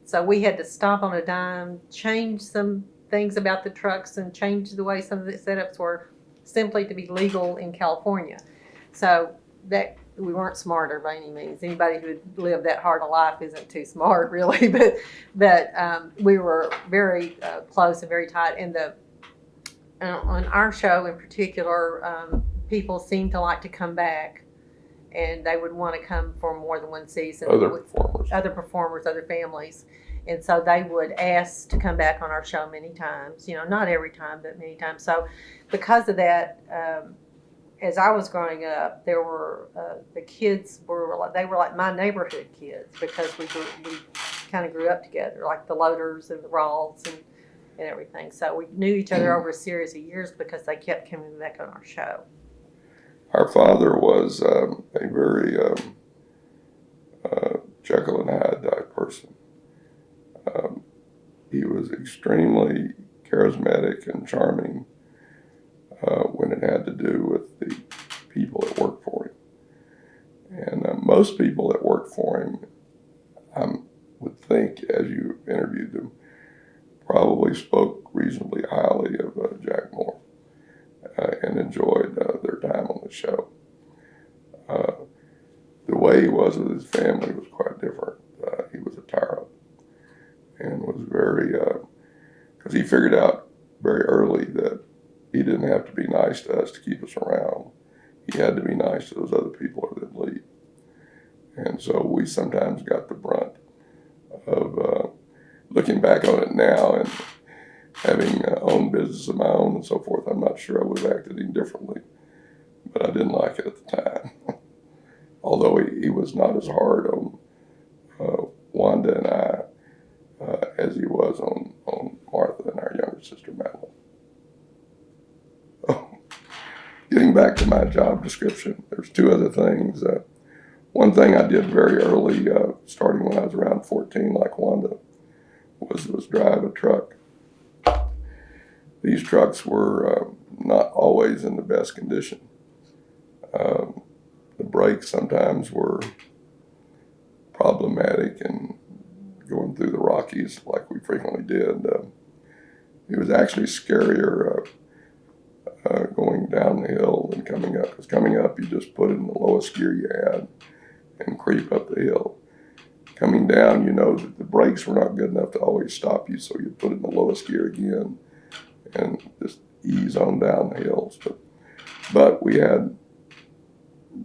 Speaker 3: So we had to stop on a dime, change some things about the trucks, and change the way some of the setups were, simply to be legal in California. So that we weren't smarter by any means. Anybody who had lived that hard a life isn't too smart, really. But we were very close and very tight. And on our show in particular, people seemed to like to come back, and they would want to come for more than one season.
Speaker 2: Other performers,
Speaker 3: other families. And so they would ask to come back on our show many times, not every time, but many times. So because of that, as I was growing up, there were, the kids they were like my neighborhood kids, because we kind of grew up together, like the Loaders and the Rawls and everything. So we knew each other over a series of years because they kept coming back on our show.
Speaker 2: Our father was a very Jekyll and Hyde type person. He was extremely charismatic and charming when it had to do with the people that worked for him. And most people that worked for him, I would think, as you interviewed them, probably spoke reasonably highly of Jack Moore. And enjoyed their time on the show. The way he was with his family was quite different. He was a tyrant and was very, because he figured out very early that he didn't have to be nice to us to keep us around. He had to be nice to those other people or they'd leave. And so we sometimes got the brunt of looking back on it now and having owned business of my own and so forth. I'm not sure I would have acted any differently, but I didn't like it at the time. Although he was not as hard on Wanda and I as he was on Martha and our younger sister, Mabel. Getting back to my job description, there's two other things. One thing I did very early, starting when I was around 14, like Wanda, was drive a truck. These trucks were not always in the best condition. The brakes sometimes were problematic, and going through the Rockies like we frequently did, it was actually scarier going down the hill than coming up. Because coming up, you just put it in the lowest gear you had and creep up the hill. Coming down, you know that the brakes were not good enough to always stop you, so you put it in the lowest gear again and just ease on down the hills. But we had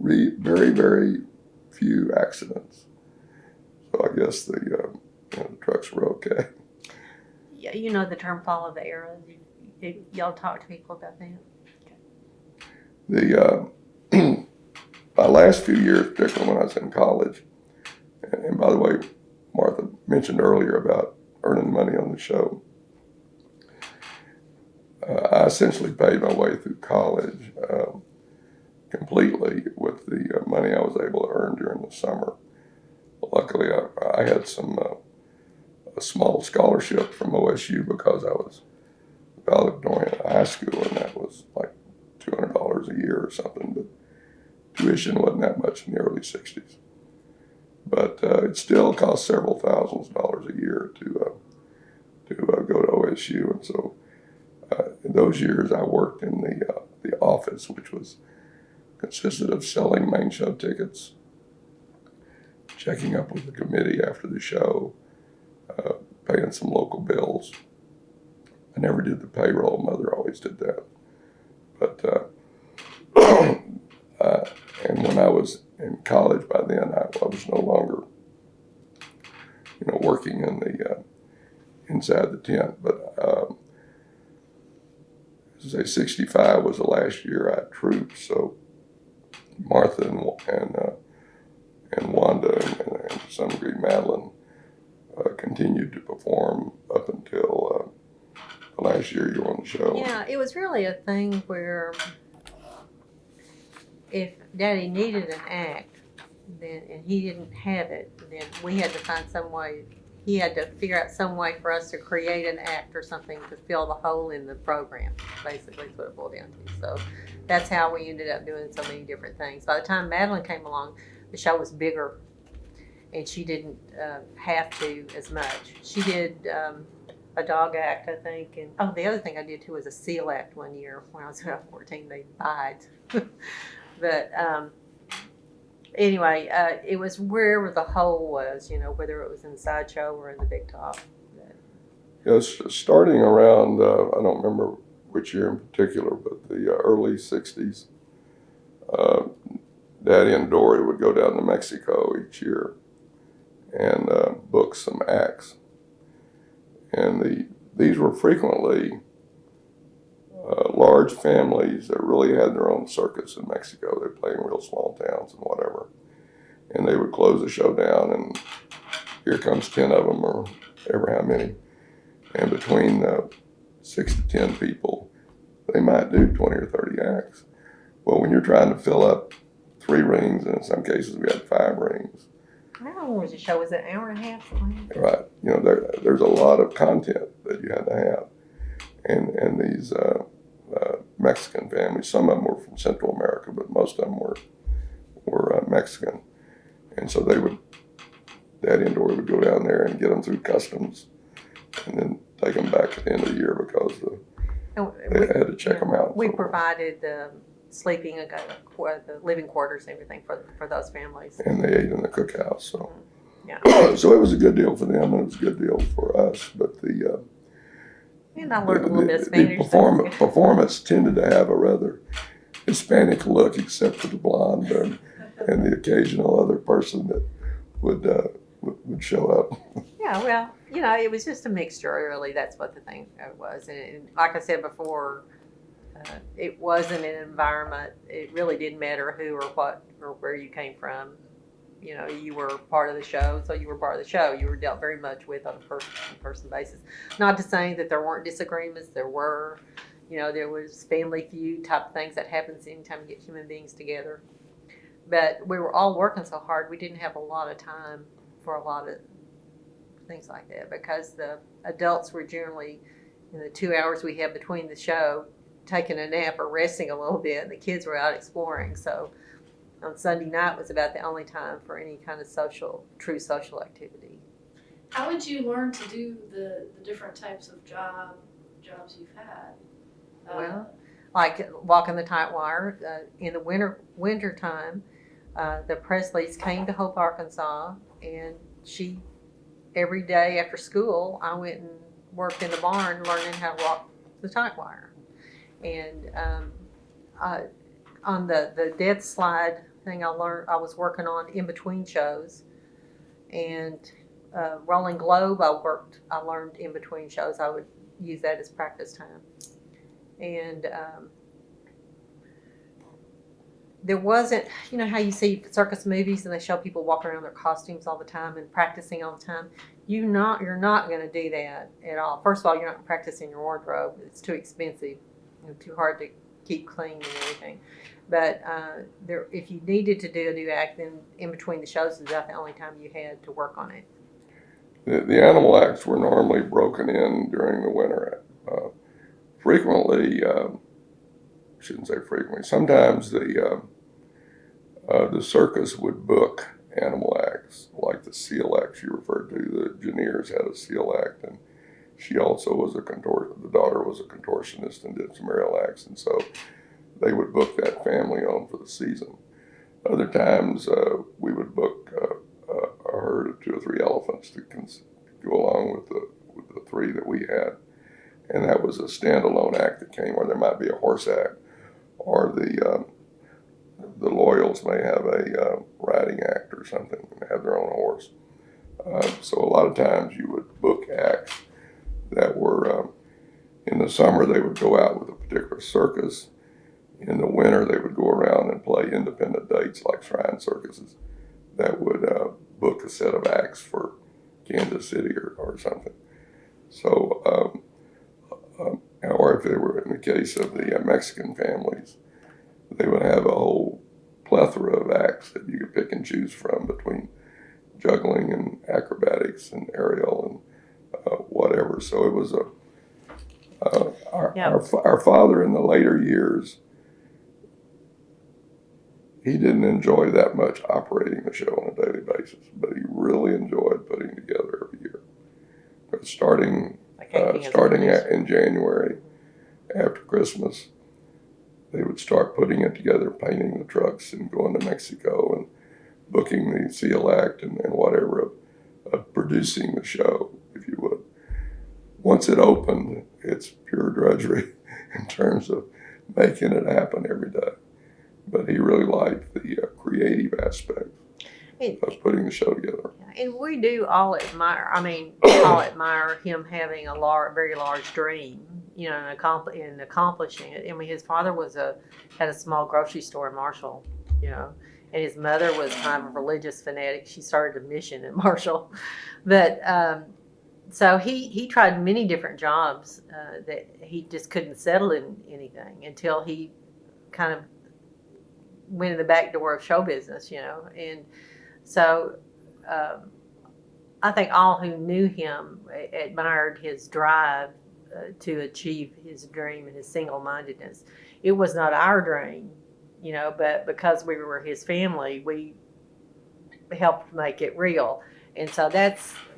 Speaker 2: very, very few accidents. So I guess the trucks were okay.
Speaker 3: Yeah, you know the term "follow the arrow." Y'all talk to people about that.
Speaker 2: My last few years, particularly when I was in college, and by the way, Martha mentioned earlier about earning money on the show. I essentially paid my way through college completely with the money I was able to earn during the summer. Luckily, I had a small scholarship from OSU because I was valedictorian at high school, and that was like $200 a year or something. But tuition wasn't that much in the early 60s. But it still cost several thousands of dollars a year to go to OSU, and so in those years I worked in the office, which consisted of selling main show tickets, checking up with the committee after the show, paying some local bills. I never did the payroll. Mother always did that. But and when I was in college, by then I was no longer, working in the inside the tent. But as I say, 65 was the last year I trooped. So Martha and Wanda and to some degree Madeline continued to perform up until the last year you were on the show.
Speaker 3: Yeah, it was really a thing where if Daddy needed an act, and he didn't have it, then we had to find some way. He had to figure out some way for us to create an act or something to fill the hole in the program. Basically, is what it boiled down to. So that's how we ended up doing so many different things. By the time Madeline came along, the show was bigger, and she didn't have to as much. She did a dog act, I think, and the other thing I did too was a seal act one year when I was about 14. They died, but anyway, it was wherever the hole was, whether it was in the sideshow or in the big top.
Speaker 2: Yes, starting around I don't remember which year in particular, but the early 60s. Daddy and Dory would go down to Mexico each year and book some acts. And these were frequently large families that really had their own circus in Mexico. They played in real small towns and whatever. And they would close the show down, and here comes 10 of them, or ever how many. And between 6 to 10 people, they might do 20 or 30 acts. Well, when you're trying to fill up 3 rings, and in some cases we had 5 rings.
Speaker 3: How long was the show? Was it an hour and a half?
Speaker 2: Right. There's a lot of content that you had to have. And these Mexican families, some of them were from Central America, but most of them were Mexican. And so Daddy and Dory would go down there and get them through customs and then take them back at the end of the year because they had to check them out.
Speaker 3: We provided the sleeping, the living quarters and everything for those families.
Speaker 2: And they ate in the cookhouse. So,
Speaker 3: yeah.
Speaker 2: So it was a good deal for them, and it was a good deal for us. But
Speaker 3: and I learned a little bit of Spanish.
Speaker 2: The performance tended to have a rather Hispanic look, except for the blonde and the occasional other person that would show up.
Speaker 3: Yeah, well, it was just a mixture, really. That's what the thing was. And like I said before, it wasn't an environment. It really didn't matter who or what or where you came from. You were part of the show, so you were part of the show. You were dealt very much with on a person-to-person basis. Not to say that there weren't disagreements. There were. There was family feud type of things that happens anytime you get human beings together. But we were all working so hard, we didn't have a lot of time for a lot of things like that because the adults were generally, in the 2 hours we had between the show, taking a nap or resting a little bit, and the kids were out exploring. So on Sunday night was about the only time for any kind of true social activity.
Speaker 1: How would you learn to do the different types of jobs you've had?
Speaker 3: Well, like walking the tight wire in the winter time. The Presleys came to Hope, Arkansas, and every day after school, I went and worked in the barn learning how to walk the tight wire. And on the death slide thing I was working on in between shows. And Rolling Globe, I learned in between shows. I would use that as practice time. And there wasn't, you know how you see circus movies and they show people walking around in their costumes all the time and practicing all the time? You're not going to do that at all. First of all, you're not practicing your wardrobe. It's too expensive and too hard to keep clean and everything. But if you needed to do a new act, then in between the shows is about the only time you had to work on it.
Speaker 2: The animal acts were normally broken in during the winter. Frequently, shouldn't say frequently, sometimes the circus would book animal acts, like the seal act you referred to. The Janiers had a seal act, and she also was the daughter was a contortionist and did some aerial acts, and so they would book that family on for the season. Other times, we would book a herd of 2 or 3 elephants to go along with the 3 that we had, and that was a standalone act that came, or there might be a horse act, or the Loyals may have a riding act or something, and have their own horse. So a lot of times you would book acts that were, in the summer they would go out with a particular circus. In the winter they would go around and play independent dates like shrine circuses that would book a set of acts for Kansas City or something. So, or if they were in the case of the Mexican families, they would have a whole plethora of acts that you could pick and choose from between juggling and acrobatics and aerial and whatever. So it was our father in the later years, he didn't enjoy that much operating the show on a daily basis, but he really enjoyed putting together every year. But starting in January, after Christmas, they would start putting it together, painting the trucks and going to Mexico and booking the seal act and whatever of producing the show, if you would. Once it opened, it's pure drudgery in terms of making it happen every day. But he really liked the creative aspect of putting the show together.
Speaker 3: And we do all admire him having a very large dream, you know, and accomplishing it. I mean, his father had a small grocery store in Marshall, you know, and his mother was kind of a religious fanatic. She started a mission in Marshall. But so he tried many different jobs that he just couldn't settle in anything until he kind of went in the back door of show business, you know. And so I think all who knew him admired his drive to achieve his dream and his single-mindedness. It was not our dream, you know, but because we were his family, we helped make it real. And so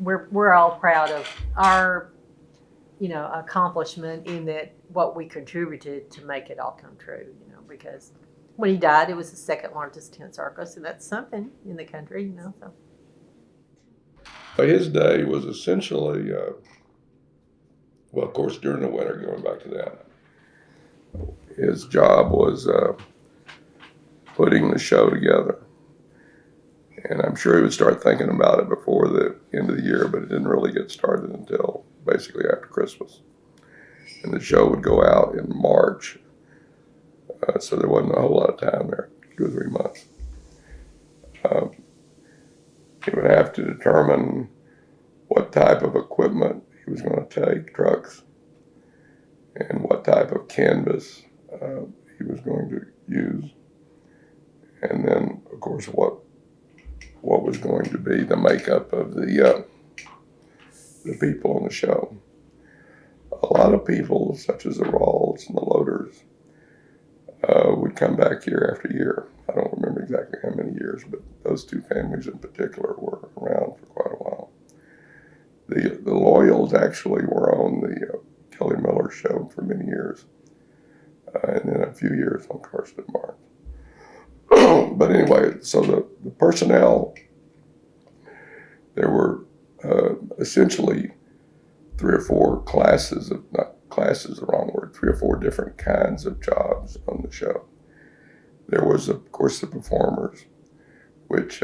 Speaker 3: we're all proud of our, you know, accomplishment in that what we contributed to make it all come true, you know, because when he died, it was the second largest tent circus, and that's something in the country, you know. So
Speaker 2: his day was essentially, well, of course, during the winter, going back to that, his job was putting the show together. And I'm sure he would start thinking about it before the end of the year, but it didn't really get started until basically after Christmas. And the show would go out in March. So there wasn't a whole lot of time there, 2 or 3 months. He would have to determine what type of equipment he was going to take, trucks, and what type of canvas he was going to use. And then, of course, what was going to be the makeup of the people on the show. A lot of people, such as the Rawls Royals and the Loaders would come back year after year. I don't remember exactly how many years, but those two families in particular were around for quite a while. The Loyals actually were on the Kelly Miller show for many years, and then a few years on Carson Barnes. But anyway, so the personnel, there were essentially 3 or 4 classes of, not classes is the wrong word, 3 or 4 different kinds of jobs on the show. There was, of course, the performers, which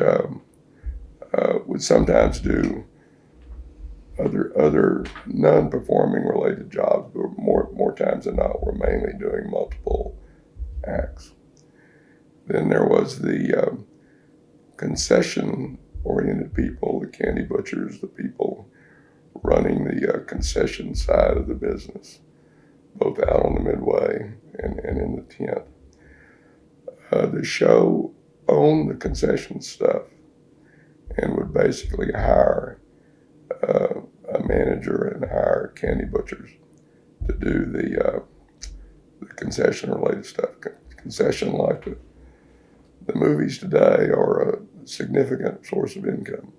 Speaker 2: would sometimes do other non-performing related jobs, but more times than not, were mainly doing multiple acts. Then there was the concession-oriented people, the candy butchers, the people running the concession side of the business, both out on the midway and in the tent. The show owned the concession stuff and would basically hire a manager and hire candy butchers to do the concession-related stuff. Concession, like the movies today, are a significant source of income.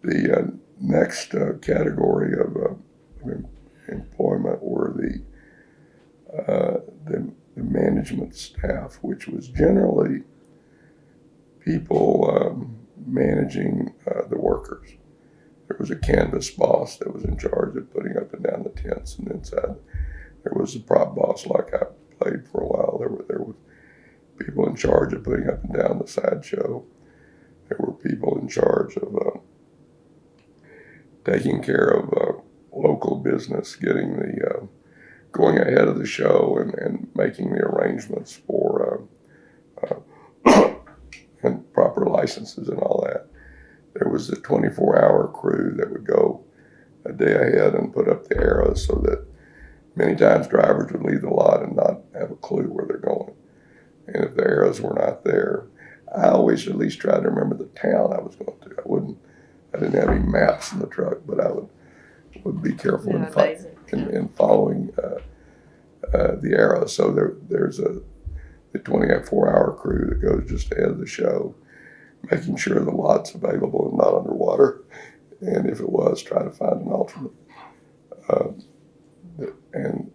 Speaker 2: The next category of employment were the management staff, which was generally people managing the workers. There was a canvas boss that was in charge of putting up and down the tents, and inside there was a prop boss, like I played for a while. There was people in charge of putting up and down the sideshow. There were people in charge of taking care of local business, getting the going ahead of the show and making the arrangements for and proper licenses and all that. There was a 24-hour crew that would go a day ahead and put up the arrows, so that many times drivers would leave the lot and not have a clue where they're going. And if the arrows were not there, I always at least tried to remember the town I was going to. I didn't have any maps in the truck, but I would be careful in following the arrows. So there's the 24-hour crew that goes just ahead of the show, making sure the lot's available and not underwater. And if it was, try to find an alternate. And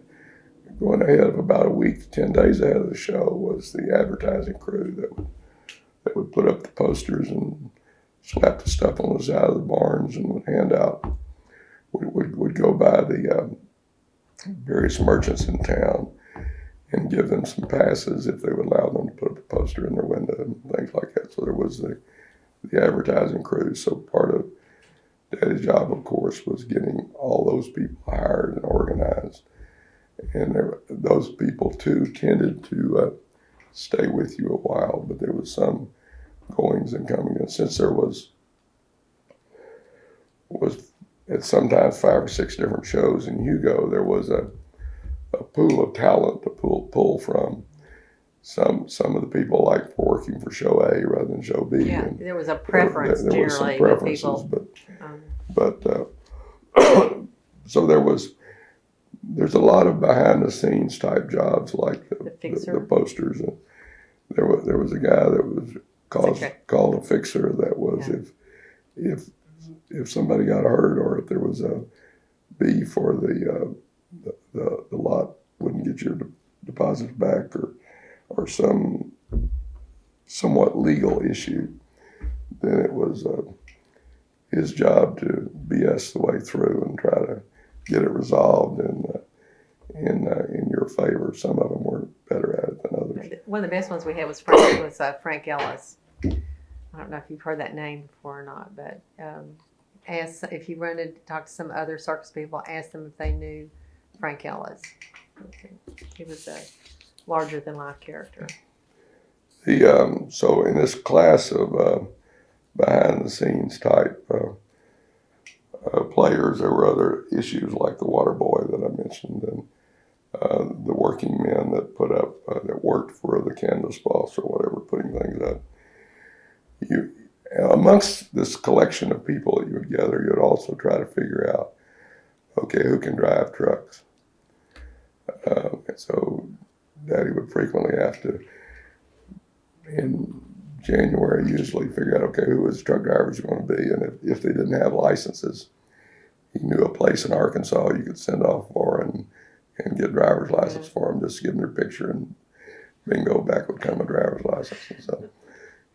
Speaker 2: going ahead of about a week, 10 days ahead of the show, was the advertising crew that would put up the posters and slap the stuff on the side of the barns and would hand out, would go by the various merchants in town and give them some passes if they would allow them to put up a poster in their window and things like that. So there was the advertising crew. So part of Daddy's job, of course, was getting all those people hired and organized. And those people, too, tended to stay with you a while, but there was some goings and comings. And since there was at sometimes 5 or 6 different shows in Hugo, there was a pool of talent to pull from. Some of the people liked working for show A rather than show B.
Speaker 3: Yeah,
Speaker 2: and
Speaker 3: there was a preference
Speaker 2: there was some
Speaker 3: generally
Speaker 2: preferences,
Speaker 3: with people.
Speaker 2: but so there's a lot of behind the scenes type jobs, like the posters. And there was a guy that was called a fixer. That was if somebody got hurt, or if there was a beef, or the lot wouldn't get your deposits back, or some somewhat legal issue, then it was his job to BS the way through and try to get it resolved in your favor. Some of them were better at it than others.
Speaker 3: One of the best ones we had was Frank Ellis. I don't know if you've heard that name before or not, but if you run to talk to some other circus people, ask them if they knew Frank Ellis. He was a larger-than-life character.
Speaker 2: So in this class of behind-the-scenes type players, there were other issues like the Waterboy that I mentioned, and the working men that put up, that worked for the canvas boss or whatever, putting things up. Amongst this collection of people that you would gather, you'd also try to figure out okay, who can drive trucks? And so Daddy would frequently have to, in January, usually figure out, okay, who his truck drivers were going to be. And if they didn't have licenses, he knew a place in Arkansas you could send off for and get driver's license for them, just give them their picture and bingo, back would come a driver's license. And so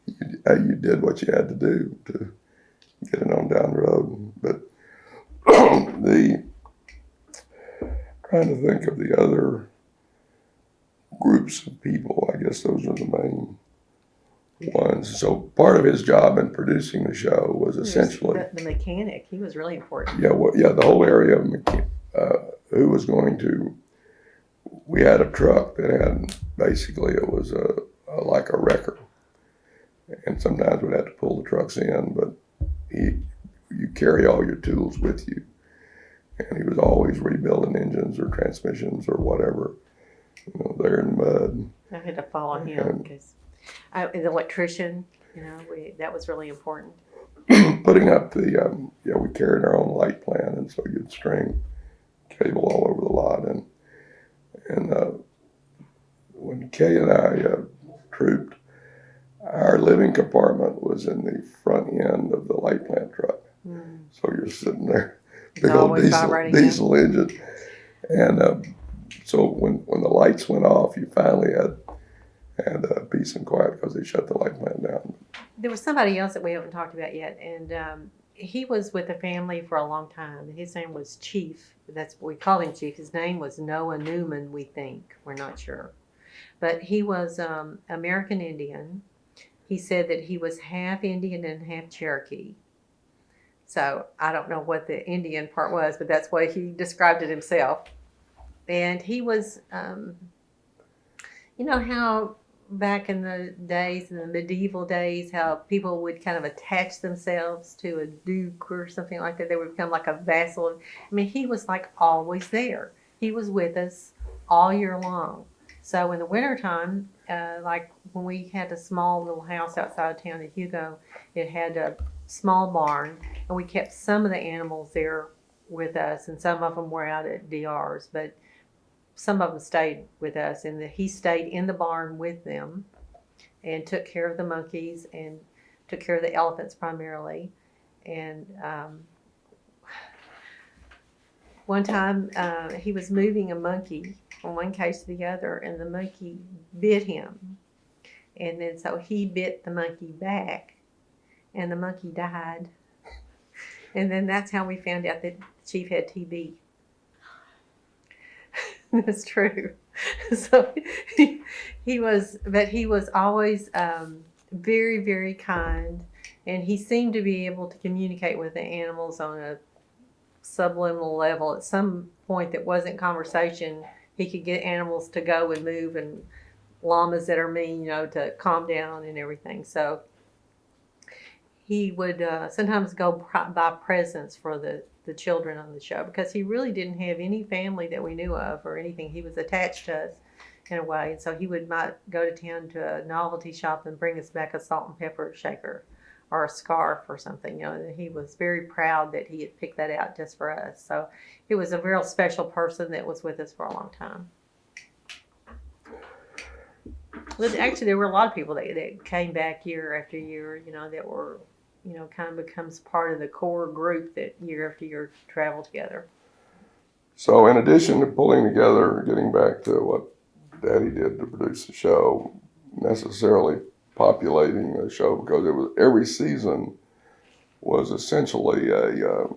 Speaker 2: you did what you had to do to get it on down the road. But trying to think of the other groups of people, I guess those are the main ones. So part of his job in producing the show was essentially
Speaker 3: the mechanic. He was really important.
Speaker 2: The whole area of who was going to. We had a truck that had basically it was like a wrecker, and sometimes we'd have to pull the trucks in, but you carry all your tools with you, and he was always rebuilding engines or transmissions or whatever, there in the mud.
Speaker 3: I had to follow him because the electrician, that was really important.
Speaker 2: Putting up the we carried our own light plan, and so you'd string cable all over the lot, and when Kay and I trooped, our living compartment was in the front end of the light plant truck. So you're sitting there, big old diesel engine, and so when the lights went off, you finally had peace and quiet because they shut the light plant down.
Speaker 3: There was somebody else that we haven't talked about yet, and he was with the family for a long time. His name was Chief. That's what we called him, Chief. His name was Noah Newman, we think. We're not sure. But he was American Indian. He said that he was half Indian and half Cherokee. So I don't know what the Indian part was, but that's what he described it himself. And he was, how back in the days, in the medieval days, how people would kind of attach themselves to a duke or something like that. They would become like a vassal. I mean, he was like always there. He was with us all year long. So in the wintertime, like when we had a small little house outside of town in Hugo, it had a small barn, and we kept some of the animals there with us, and some of them were out at DRs, but some of them stayed with us, and he stayed in the barn with them and took care of the monkeys and took care of the elephants primarily. And one time he was moving a monkey from one cage to the other, and the monkey bit him. And then so he bit the monkey back, and the monkey died. And then that's how we found out that Chief had TB. That's true. So he was always very, very kind, and he seemed to be able to communicate with the animals on a subliminal level. At some point that wasn't conversation, he could get animals to go and move, and llamas that are mean, to calm down and everything. So he would sometimes go buy presents for the children on the show, because he really didn't have any family that we knew of or anything. He was attached to us in a way, and so he might go to town to a novelty shop and bring us back a salt and pepper shaker or a scarf or something. And he was very proud that he had picked that out just for us. So he was a real special person that was with us for a long time. But actually, there were a lot of people that came back year after year, that were, kind of becomes part of the core group that year after year travel together.
Speaker 2: So in addition to pulling together, getting back to what Daddy did to produce the show, necessarily populating the show, because it was every season was essentially a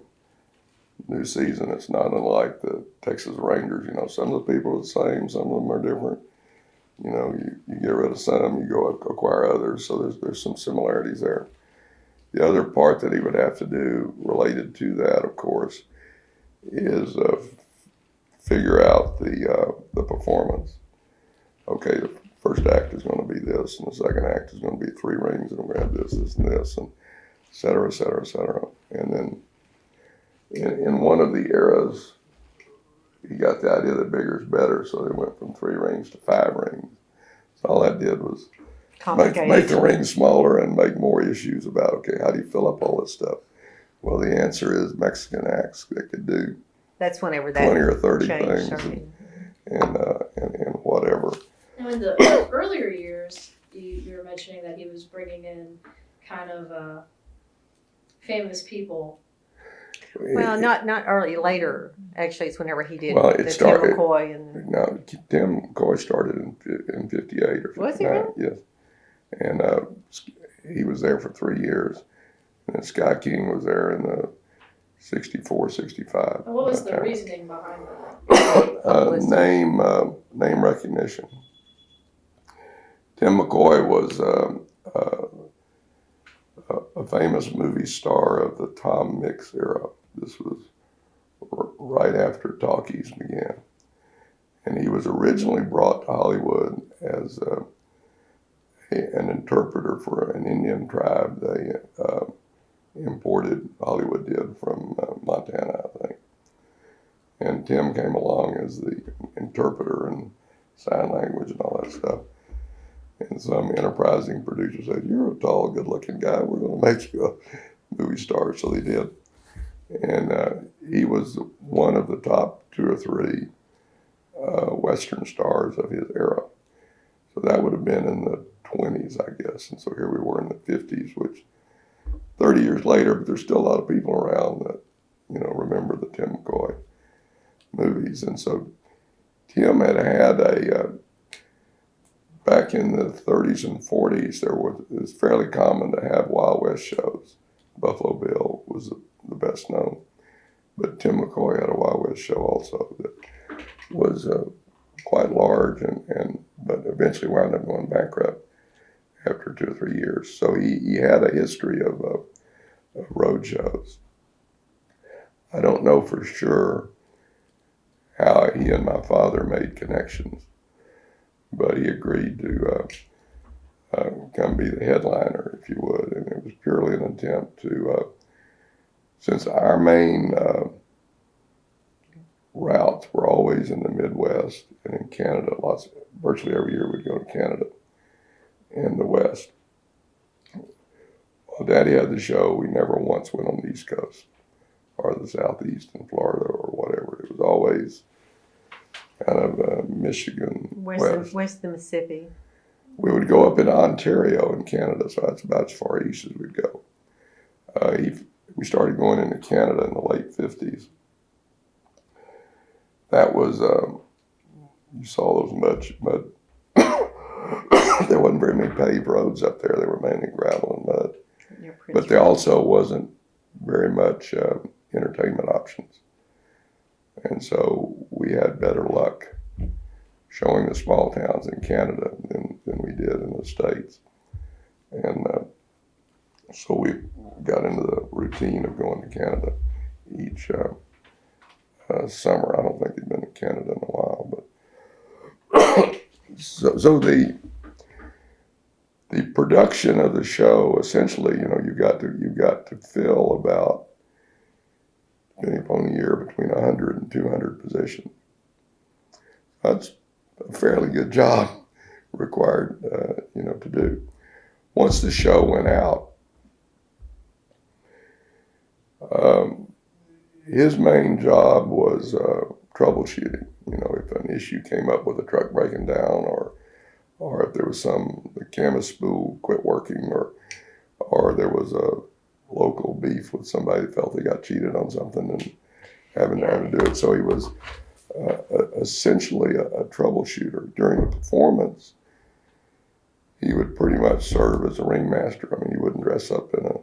Speaker 2: new season. It's not unlike the Texas Rangers. Some of the people are the same, some of them are different. You get rid of some, you go acquire others. So there's some similarities there. The other part that he would have to do related to that, of course, is figure out the performance. Okay, the first act is going to be this, and the second act is going to be 3 rings, and we're going to have this, and this, and et cetera, et cetera, et cetera. And then in one of the eras, he got the idea that bigger is better, so they went from 3 rings to 5 rings. So all that did was make the rings smaller and make more issues about, okay, how do you fill up all this stuff? Well, the answer is Mexican acts that could do
Speaker 3: That's whenever that
Speaker 2: 20 or 30
Speaker 3: change
Speaker 2: things
Speaker 3: started.
Speaker 2: and whatever.
Speaker 1: Now, in the earlier years, you were mentioning that he was bringing in kind of famous people.
Speaker 3: Well, not early, later. Actually, it's whenever he did
Speaker 2: Well, it
Speaker 3: the Tim
Speaker 2: started-
Speaker 3: McCoy and
Speaker 2: Now, Tim McCoy started in 58 or 59.
Speaker 3: Was he really?
Speaker 2: Yes. And he was there for 3 years. And then Sky King was there in the 64, 65.
Speaker 1: And what was the
Speaker 2: time.
Speaker 1: reasoning behind that?
Speaker 2: Name recognition. Tim McCoy was a famous movie star of the Tom Mix era. This was right after talkies began. And he was originally brought to Hollywood as an interpreter for an Indian tribe they imported, Hollywood did, from Montana, I think. And Tim came along as the interpreter and sign language and all that stuff. And some enterprising producer said, "You're a tall, good-looking guy. We're going to make you a movie star." So they did. And he was one of the top 2 or 3 Western stars of his era. So that would have been in the 20s, I guess. And so here we were in the 50s, which 30 years later, but there's still a lot of people around that, remember the Tim McCoy movies. And so Tim had back in the 30s and 40s, it was fairly common to have Wild West shows. Buffalo Bill was the best known. But Tim McCoy had a Wild West show also that was quite large, but eventually wound up going bankrupt after 2 or 3 years. So he had a history of road shows. I don't know for sure how he and my father made connections, but he agreed to come be the headliner, if you would. And it was purely an attempt to, since our main routes were always in the Midwest and in Canada, virtually every year we'd go to Canada and the West. While Daddy had the show, we never once went on the East Coast or the Southeast in Florida or whatever. It was always kind of Michigan, West.
Speaker 3: West of Mississippi.
Speaker 2: We would go up into Ontario in Canada, so that's about as far east as we'd go. We started going into Canada in the late 50s. That was, you saw those mud. There wasn't very many paved roads up there. They were mainly gravel and mud. But there also wasn't very much entertainment options. And so we had better luck showing the small towns in Canada than we did in the States. And so we got into the routine of going to Canada each summer. I don't think he'd been to Canada in a while, but so the production of the show, essentially, you got to fill about, depending upon the year, between 100 and 200 positions. That's a fairly good job required, to do. Once the show went out, his main job was troubleshooting. If an issue came up with a truck breaking down, or if there was the canvas spool quit working, or there was a local beef with somebody that felt they got cheated on something and having to do it. So he was essentially a troubleshooter. During the performance, he would pretty much serve as a ringmaster. I mean, he wouldn't dress up in a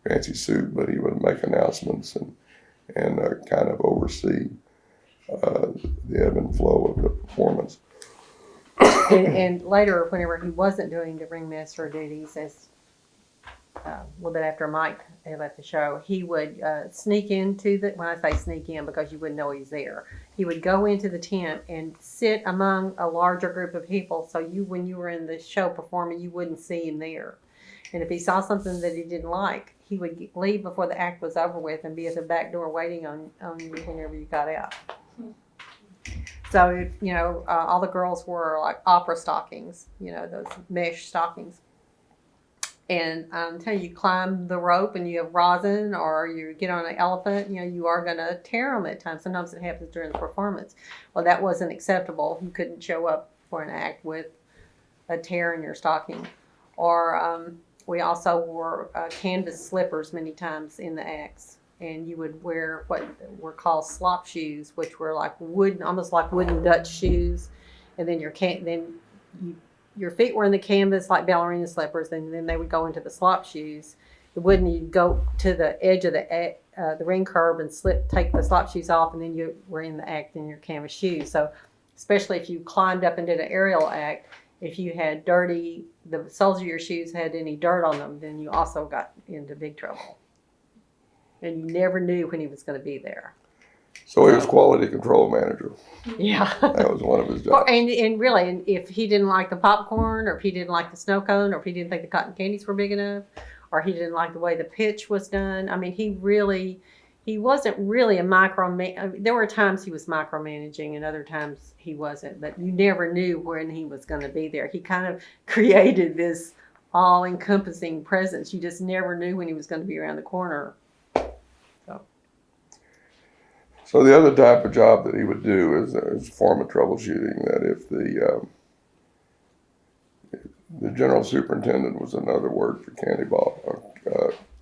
Speaker 2: fancy suit, but he would make announcements and kind of oversee the ebb and flow of the performance.
Speaker 3: And later, whenever he wasn't doing the ringmaster duties, as a little bit after Mike had left the show, he would sneak into when I say sneak in, because you wouldn't know he's there, he would go into the tent and sit among a larger group of people, so when you were in the show performing, you wouldn't see him there. And if he saw something that he didn't like, he would leave before the act was over with and be at the back door waiting on you whenever you got out. So, all the girls wore like opera stockings, those mesh stockings. And until you climb the rope and you have rosin or you get on an elephant, you are going to tear them at times. Sometimes it happens during the performance. Well, that wasn't acceptable. You couldn't show up for an act with a tear in your stocking. Or we also wore canvas slippers many times in the acts. And you would wear what were called slop shoes, which were like wooden, almost like wooden Dutch shoes. And then your feet were in the canvas like ballerina slippers, and then they would go into the slop shoes. You'd go to the edge of the ring curb and take the slop shoes off, and then you were in the act in your canvas shoes. So especially if you climbed up and did an aerial act, if you had the soles of your shoes had any dirt on them, then you also got into big trouble. And you never knew when he was going to be there.
Speaker 2: So he was quality control manager.
Speaker 3: Yeah.
Speaker 2: That was one of his jobs.
Speaker 3: And really, and if he didn't like the popcorn, or if he didn't like the snow cone, or if he didn't think the cotton candies were big enough, or he didn't like the way the pitch was done, I mean, he wasn't really a microman. There were times he was micromanaging and other times he wasn't, but you never knew when he was going to be there. He kind of created this all-encompassing presence. You just never knew when he was going to be around the corner.
Speaker 2: So the other type of job that he would do is a form of troubleshooting. That if the general superintendent was another word for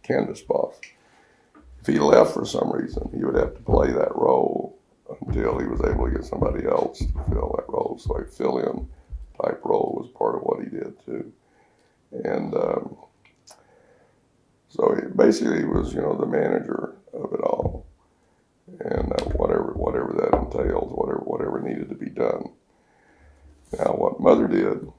Speaker 2: canvas boss. If he left for some reason, he would have to play that role until he was able to get somebody else to fill that role. So a fill-in type role was part of what he did too. And so he basically was, the manager of it all. And whatever that entails, whatever needed to be done. Now, what Mother did.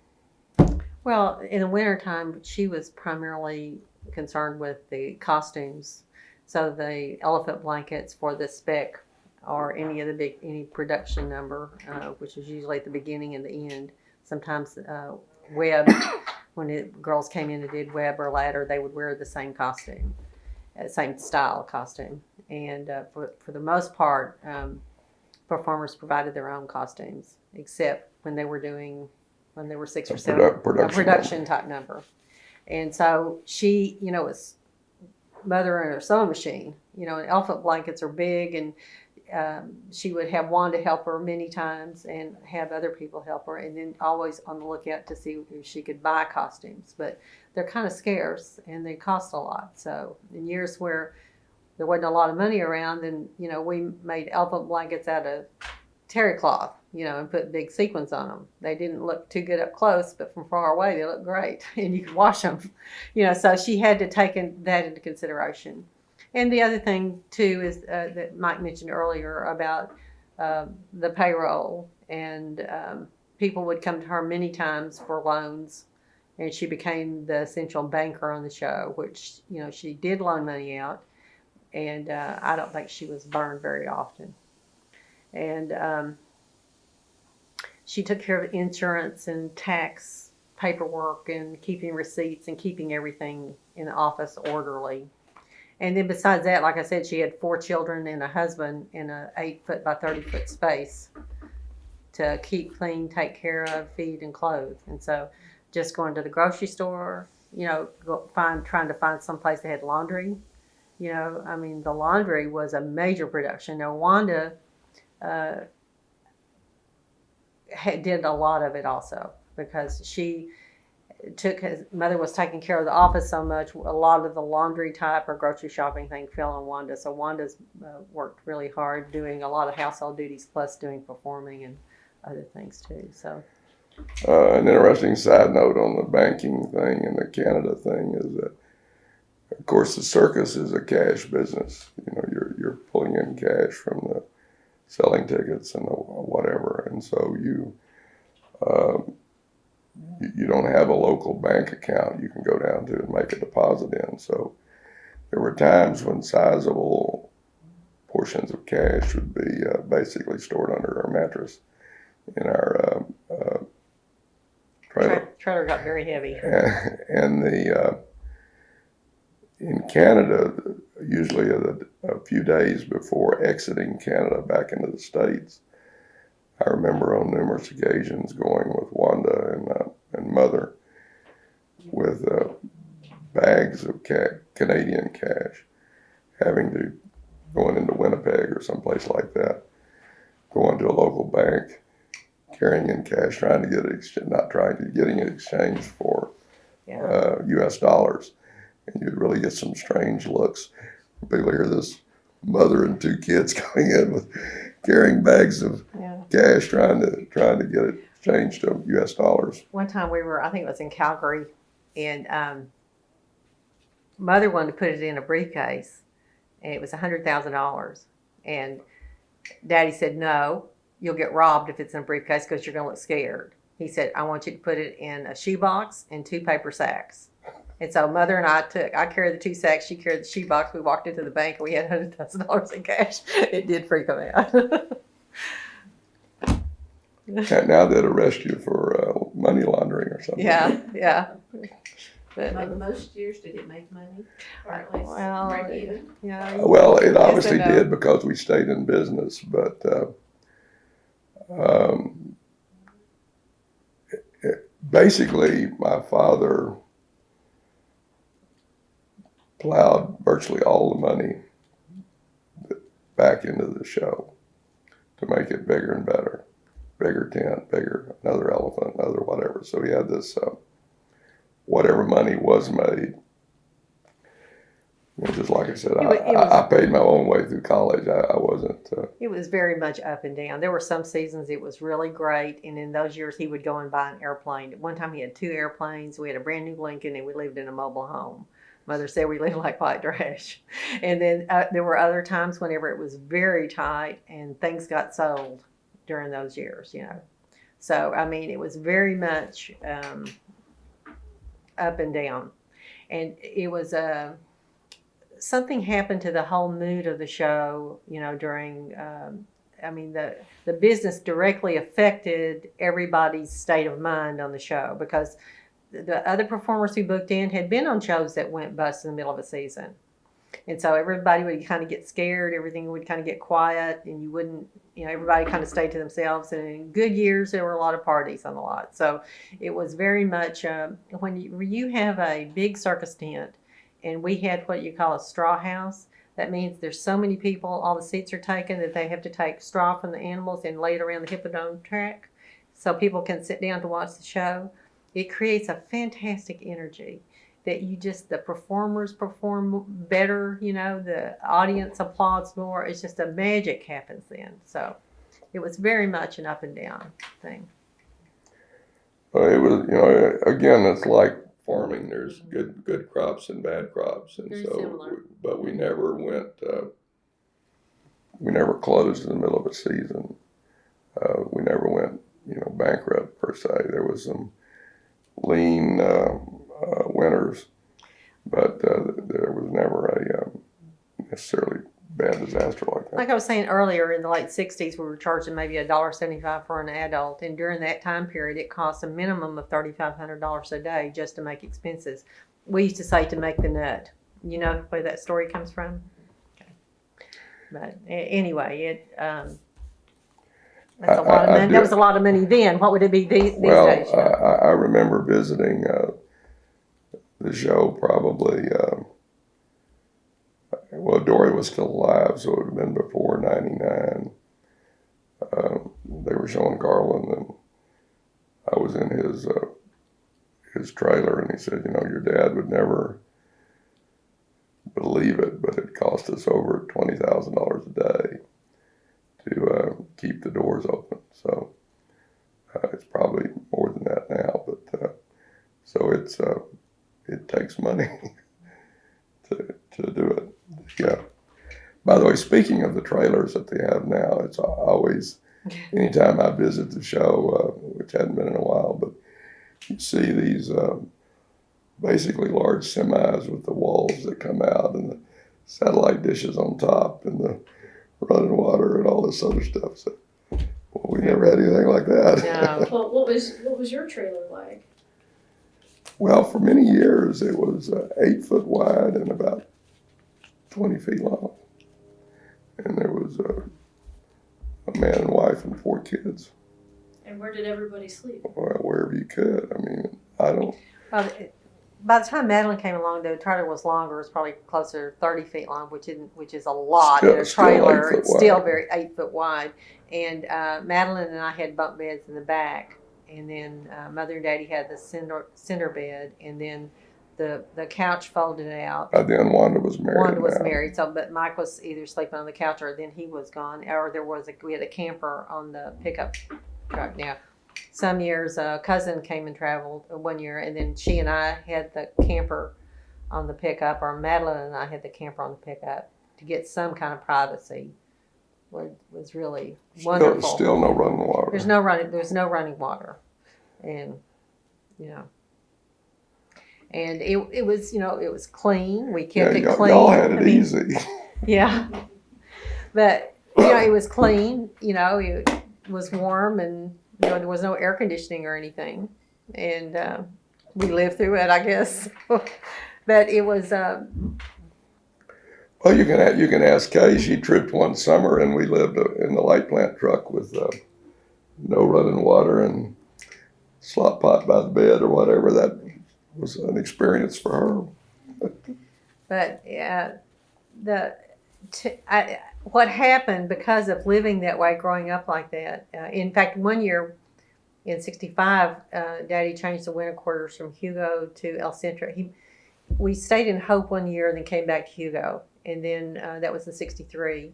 Speaker 3: Well, in the wintertime, she was primarily concerned with the costumes. So the elephant blankets for the spec or any production number, which is usually at the beginning and the end. Sometimes web, when girls came in and did web or ladder, they would wear the same costume, same style costume. And for the most part, performers provided their own costumes, except when they were 6 or 7, a production type number. And so she, was Mother and her sewing machine. And elephant blankets are big, and she would have Wanda help her many times and have other people help her, and then always on the lookout to see if she could buy costumes. But they're kind of scarce and they cost a lot. So in years where there wasn't a lot of money around, and we made elephant blankets out of terry cloth, and put big sequins on them. They didn't look too good up close, but from far away they looked great, and you could wash them. So she had to take that into consideration. And the other thing too is that Mike mentioned earlier about the payroll, and people would come to her many times for loans, and she became the essential banker on the show, which she did loan money out. And I don't think she was burned very often. And she took care of insurance and tax paperwork and keeping receipts and keeping everything in the office orderly. And then besides that, like I said, she had 4 children and a husband in an 8-foot by 30-foot space to keep clean, take care of, feed, and clothe. And so just going to the grocery store, trying to find some place that had laundry. The laundry was a major production. Now, Wanda did a lot of it also, because Mother was taking care of the office so much. A lot of the laundry type or grocery shopping thing fell on Wanda. So Wanda's worked really hard doing a lot of household duties, plus doing performing and other things too. So.
Speaker 2: An interesting side note on the banking thing and the Canada thing is that, of course, the circus is a cash business. You're pulling in cash from the selling tickets and the whatever, and so you don't have a local bank account you can go down to and make a deposit in. So there were times when sizable portions of cash would be basically stored under our mattress in our trailer.
Speaker 3: Trailer got very heavy.
Speaker 2: And in Canada, usually a few days before exiting Canada back into the States, I remember on numerous occasions going with Wanda and Mother with Canadian cash, having to going into Winnipeg or someplace like that, going to a local bank, carrying in cash, trying to get it, getting it exchanged for U.S. dollars. And you'd really get some strange looks. People hear this mother and 2 kids coming in with carrying bags of cash, trying to get it changed to U.S. dollars.
Speaker 3: One time I think it was in Calgary, and mother wanted to put it in a briefcase, and it was $100,000. And Daddy said, no, you'll get robbed if it's in a briefcase because you're going to look scared. He said, I want you to put it in a shoebox and 2 paper sacks. And so Mother and I carried the 2 sacks, she carried the shoebox. We walked into the bank and we had $100,000 in cash. It did freak them out.
Speaker 2: Now they'd arrest you for money laundering or something.
Speaker 3: Yeah.
Speaker 4: But most years, did it make money? Or at least break even?
Speaker 3: Yeah.
Speaker 2: Well, it obviously did because we stayed in business, but basically my father plowed virtually all the money back into the show to make it bigger and better. Bigger tent, bigger, another elephant, another whatever. So he had this, whatever money was made. Just like I said, I paid my own way through college. I wasn't.
Speaker 3: It was very much up and down. There were some seasons it was really great, and in those years he would go and buy an airplane. One time he had 2 airplanes. We had a brand new Lincoln, and we lived in a mobile home. Mother said we lived like white trash. And then there were other times whenever it was very tight and things got sold during those years, So, I mean, it was very much up and down. And it was something happened to the whole mood of the show, during, the business directly affected everybody's state of mind on the show because the other performers who booked in had been on shows that went bust in the middle of a season. And so everybody would kind of get scared, everything would kind of get quiet, and you wouldn't, everybody kind of stayed to themselves. And in good years, there were a lot of parties on the lot. So it was very much, when you have a big circus tent, and we had what you call a straw house, that means there's so many people, all the seats are taken, that they have to take straw from the animals and lay it around the hippodrome track so people can sit down to watch the show. It creates a fantastic energy that the performers perform better, the audience applauds more. It's just a magic happens then. So it was very much an up and down thing.
Speaker 2: It was, again, it's like farming. There's good crops and bad crops. And
Speaker 4: Very
Speaker 2: so,
Speaker 4: similar.
Speaker 2: but we never closed in the middle of a season. We never went, bankrupt per se. There was some lean winters, but there was never a necessarily bad disaster like that.
Speaker 3: Like I was saying earlier, in the late 60s, we were charging maybe $1.75 for an adult, and during that time period, it cost a minimum of $3,500 a day just to make expenses. We used to say to make the nut. You know where that story comes from? Okay. But anyway, that's a lot of money. That was a lot of money then. What would it be these days?
Speaker 2: I remember visiting the show probably. Dory was still alive, so it would have been before '99. They were showing Garland, and I was in his trailer, and he said, your dad would never believe it, but it cost us over $20,000 a day to keep the doors open. So it's probably more than that now, but so it takes money to do it. Yeah. By the way, speaking of the trailers that they have now, it's always, anytime I visit the show, which hadn't been in a while, but you see these basically large semis with the walls that come out and the satellite dishes on top and the running water and all this other stuff. So, we never had anything like that.
Speaker 3: No.
Speaker 1: Well, what was your trailer like?
Speaker 2: Well, for many years, it was 8 foot wide and about 20 feet long. And there was a man and wife and 4 kids.
Speaker 1: And where did everybody sleep?
Speaker 2: Well, wherever you could. I mean, I don't.
Speaker 3: Well, by the time Madeline came along, the trailer was longer. It was probably closer to 30 feet long, which is a lot in a trailer. It's still very 8 foot wide. And Madeline and I had bunk beds in the back, and then Mother and Daddy had the center bed, and then the couch folded out.
Speaker 2: Then Wanda was married.
Speaker 3: Wanda was married, so but Mike was either sleeping on the couch or then he was gone, or we had a camper on the pickup truck. Now, some years a cousin came and traveled one year, and then she and I had the camper on the pickup, or Madeline and I had the camper on the pickup to get some kind of privacy. Was really wonderful.
Speaker 2: Still no running water.
Speaker 3: There's no running water, and and it was it was clean. We kept it clean.
Speaker 2: Y'all had it easy.
Speaker 3: Yeah, but it was clean. It was warm, and there was no air conditioning or anything, and we lived through it, I guess. But it was.
Speaker 2: Well, you can ask Kay. She tripped one summer, and we lived in the light plant truck with no running water and slop pot by the bed or whatever. That was an experience for her.
Speaker 3: But what happened because of living that way, growing up like that. In fact, one year in '65, Daddy changed the winter quarters from Hugo to El Centro. We stayed in Hope one year and then came back to Hugo. And then that was in '63.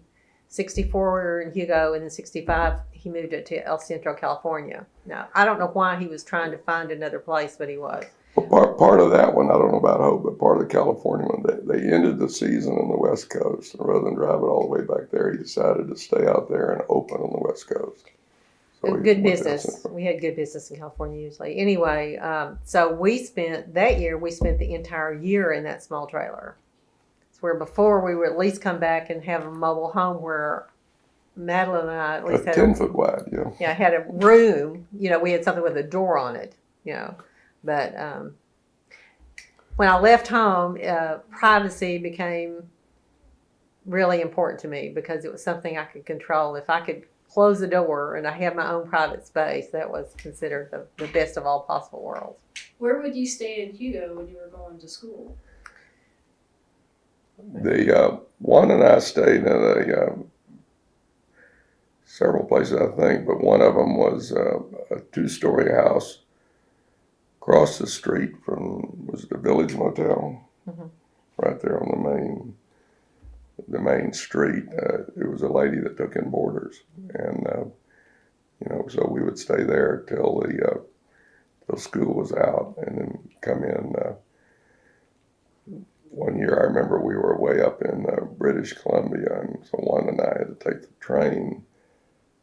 Speaker 3: '64 we were in Hugo, and then '65 he moved it to El Centro, California. Now, I don't know why he was trying to find another place, but he was.
Speaker 2: Well, part of that one, I don't know about Hope, but part of the California one, they ended the season on the West Coast. And rather than drive it all the way back there, he decided to stay out there and open on the West Coast. So
Speaker 3: good business. We had good business in California usually. Anyway, so we spent the entire year in that small trailer. Where before we would at least come back and have a mobile home where Madeline and I at least had
Speaker 2: 10 foot wide, yeah.
Speaker 3: Yeah, had a room. We had something with a door on it. But when I left home, privacy became really important to me because it was something I could control. If I could close the door and I had my own private space, that was considered the best of all possible worlds.
Speaker 1: Where would you stay in Hugo when you were going to school?
Speaker 2: One and I stayed in several places, I think, but one of them was a 2-story house across the street was the Village Motel, right there on the main street. It was a lady that took in boarders, and so we would stay there till school was out, and then come in. One year, I remember we were way up in British Columbia, and so Juan and I had to take the train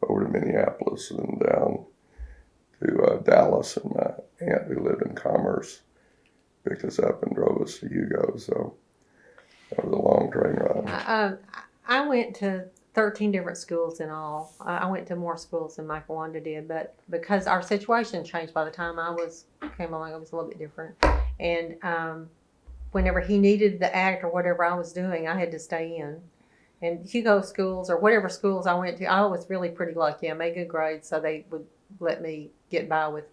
Speaker 2: over to Minneapolis and down to Dallas, and my aunt who lived in Commerce picked us up and drove us to Hugo, so that was a long train ride.
Speaker 3: I went to 13 different schools in all. I went to more schools than Mike and Wanda did, but because our situation changed by the time I came along, it was a little bit different. And whenever he needed the act or whatever I was doing, I had to stay in. And Hugo schools or whatever schools I went to, I was really pretty lucky. I made good grades, so they would let me get by with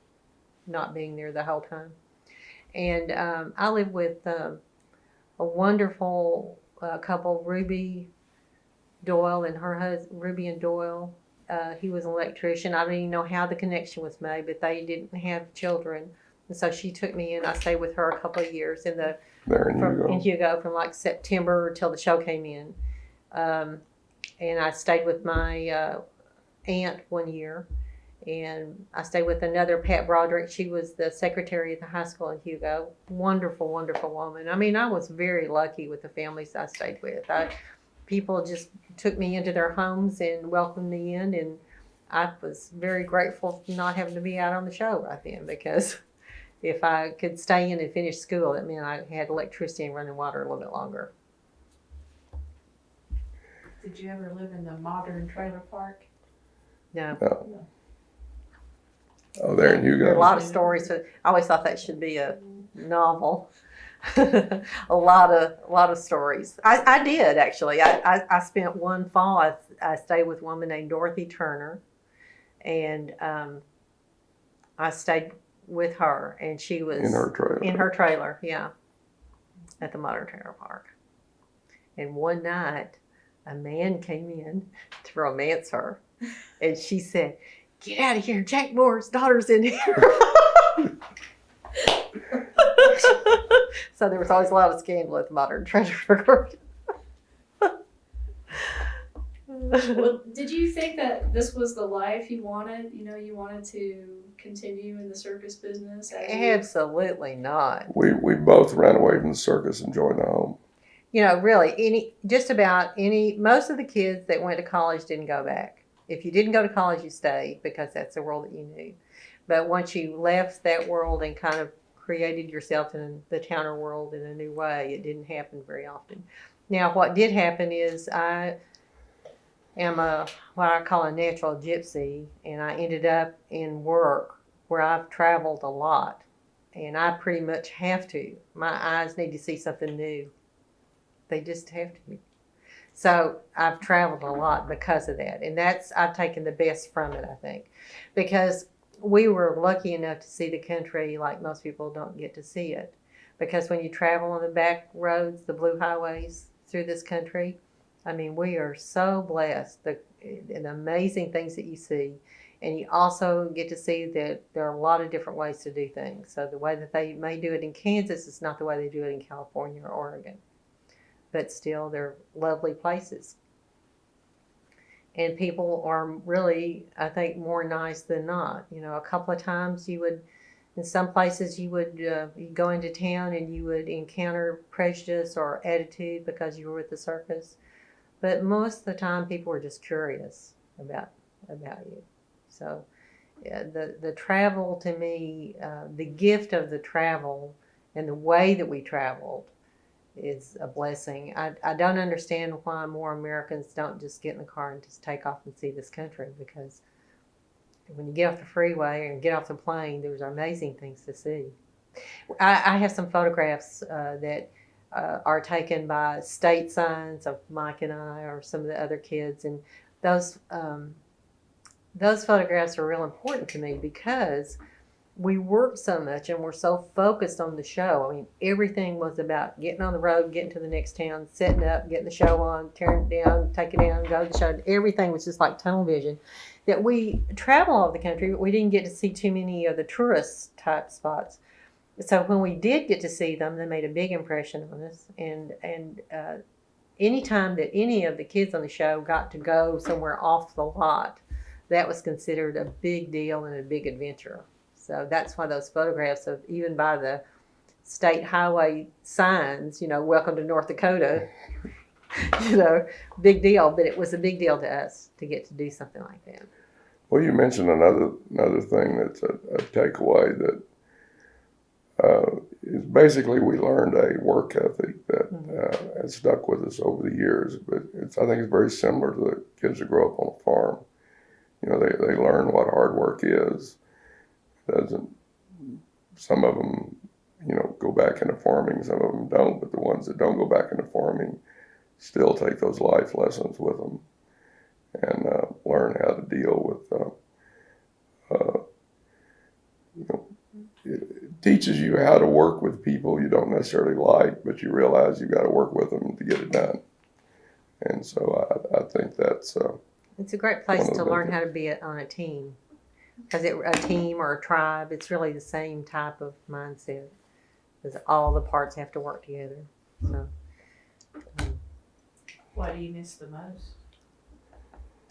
Speaker 3: not being there the whole time. And I lived with a wonderful couple, Ruby Doyle and her husband, Ruby and Doyle. He was an electrician. I don't even know how the connection was made, but they didn't have children. And so she took me in. I stayed with her a couple of years in Hugo from like September till the show came in. And I stayed with my aunt one year. And I stayed with another, Pat Broderick. She was the secretary at the high school in Hugo. Wonderful, wonderful woman. I mean, I was very lucky with the families I stayed with. People just took me into their homes and welcomed me in. And I was very grateful for not having to be out on the show right then, because if I could stay in and finish school, that meant I had electricity and running water a little bit longer.
Speaker 4: Did you ever live in the modern trailer park?
Speaker 3: No.
Speaker 2: Oh, there in Hugo.
Speaker 3: There are a lot of stories. I always thought that should be a novel. a lot of stories. I did actually. I spent one fall. I stayed with a woman named Dorothy Turner, and I stayed with her, and she was
Speaker 2: in her trailer.
Speaker 3: In her trailer, yeah, at the modern trailer park. And one night, a man came in to romance her, and she said, "Get out of here! Jack Moore's daughter's in here." So there was always a lot of scandal at the modern trailer park.
Speaker 1: Well, did you think that this was the life you wanted? You know, you wanted to continue in the circus business?
Speaker 3: Absolutely not.
Speaker 2: We both ran away from the circus and joined the home.
Speaker 3: You know, really, most of the kids that went to college didn't go back. If you didn't go to college, you stayed because that's the world that you knew. But once you left that world and kind of created yourself in the towner world in a new way, it didn't happen very often. Now, what did happen is I am what I call a natural gypsy, and I ended up in work where I've traveled a lot, and I pretty much have to. My eyes need to see something new. They just have to. So I've traveled a lot because of that, and I've taken the best from it, I think, because we were lucky enough to see the country like most people don't get to see it. Because when you travel on the back roads, the blue highways through this country, I mean, we are so blessed, the amazing things that you see. And you also get to see that there are a lot of different ways to do things. So the way that they may do it in Kansas is not the way they do it in California or Oregon. But still, they're lovely places. And people are really, I think, more nice than not. You know, a couple of times in some places you would you go into town and you would encounter prejudice or attitude because you were with the circus. But most of the time, people were just curious about you. So yeah, the travel to me, the gift of the travel and the way that we traveled is a blessing. I don't understand why more Americans don't just get in the car and just take off and see this country, because when you get off the freeway and get off the plane, there's amazing things to see. I have some photographs that are taken by state signs of Mike and I or some of the other kids, and those photographs are real important to me because we worked so much and we're so focused on the show. I mean, everything was about getting on the road, getting to the next town, setting up, getting the show on, tearing it down, take it down, go to the show. Everything was just like tunnel vision. That we travel all over the country, but we didn't get to see too many of the tourist type spots. So when we did get to see them, they made a big impression on us. And any time that any of the kids on the show got to go somewhere off the lot, that was considered a big deal and a big adventure. So that's why those photographs of, even by the state highway signs, you know, welcome to North Dakota, you know, big deal. But it was a big deal to us to get to do something like that.
Speaker 2: Well, you mentioned another thing that's a takeaway that is basically we learned a work ethic that has stuck with us over the years. But I think it's very similar to the kids that grow up on a farm. You know, they learn what hard work is. Some of them, you know, go back into farming, some of them don't, but the ones that don't go back into farming still take those life lessons with them and learn how to deal with, you know, it teaches you how to work with people you don't necessarily like, but you realize you've got to work with them to get it done. And so I think that's...
Speaker 3: it's a great place to learn how to be on a team. Because a team or a tribe, it's really the same type of mindset. Because all the parts have to work together. So,
Speaker 4: What do you miss the most?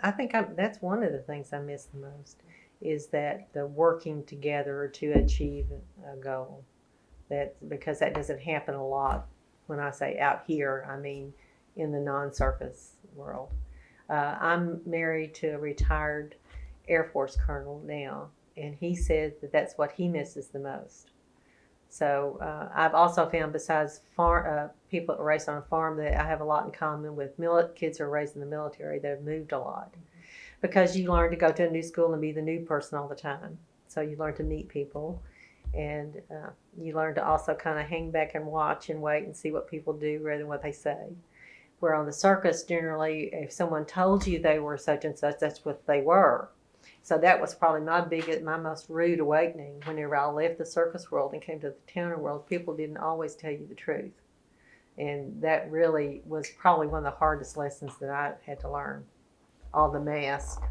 Speaker 3: I think that's one of the things I miss the most, is that the working together to achieve a goal. Because that doesn't happen a lot. When I say out here, I mean in the non-circus world. I'm married to a retired Air Force colonel now, and he said that that's what he misses the most. So I've also found, besides people that were raised on a farm, that I have a lot in common with kids who are raised in the military that have moved a lot, because you learn to go to a new school and be the new person all the time. So you learn to meet people, and you learn to also kind of hang back and watch and wait and see what people do rather than what they say. Where on the circus, generally, if someone told you they were such and such, that's what they were. So that was probably my most rude awakening. Whenever I left the circus world and came to the Tanner world, people didn't always tell you the truth. And that really was probably one of the hardest lessons that I had to learn. All the masks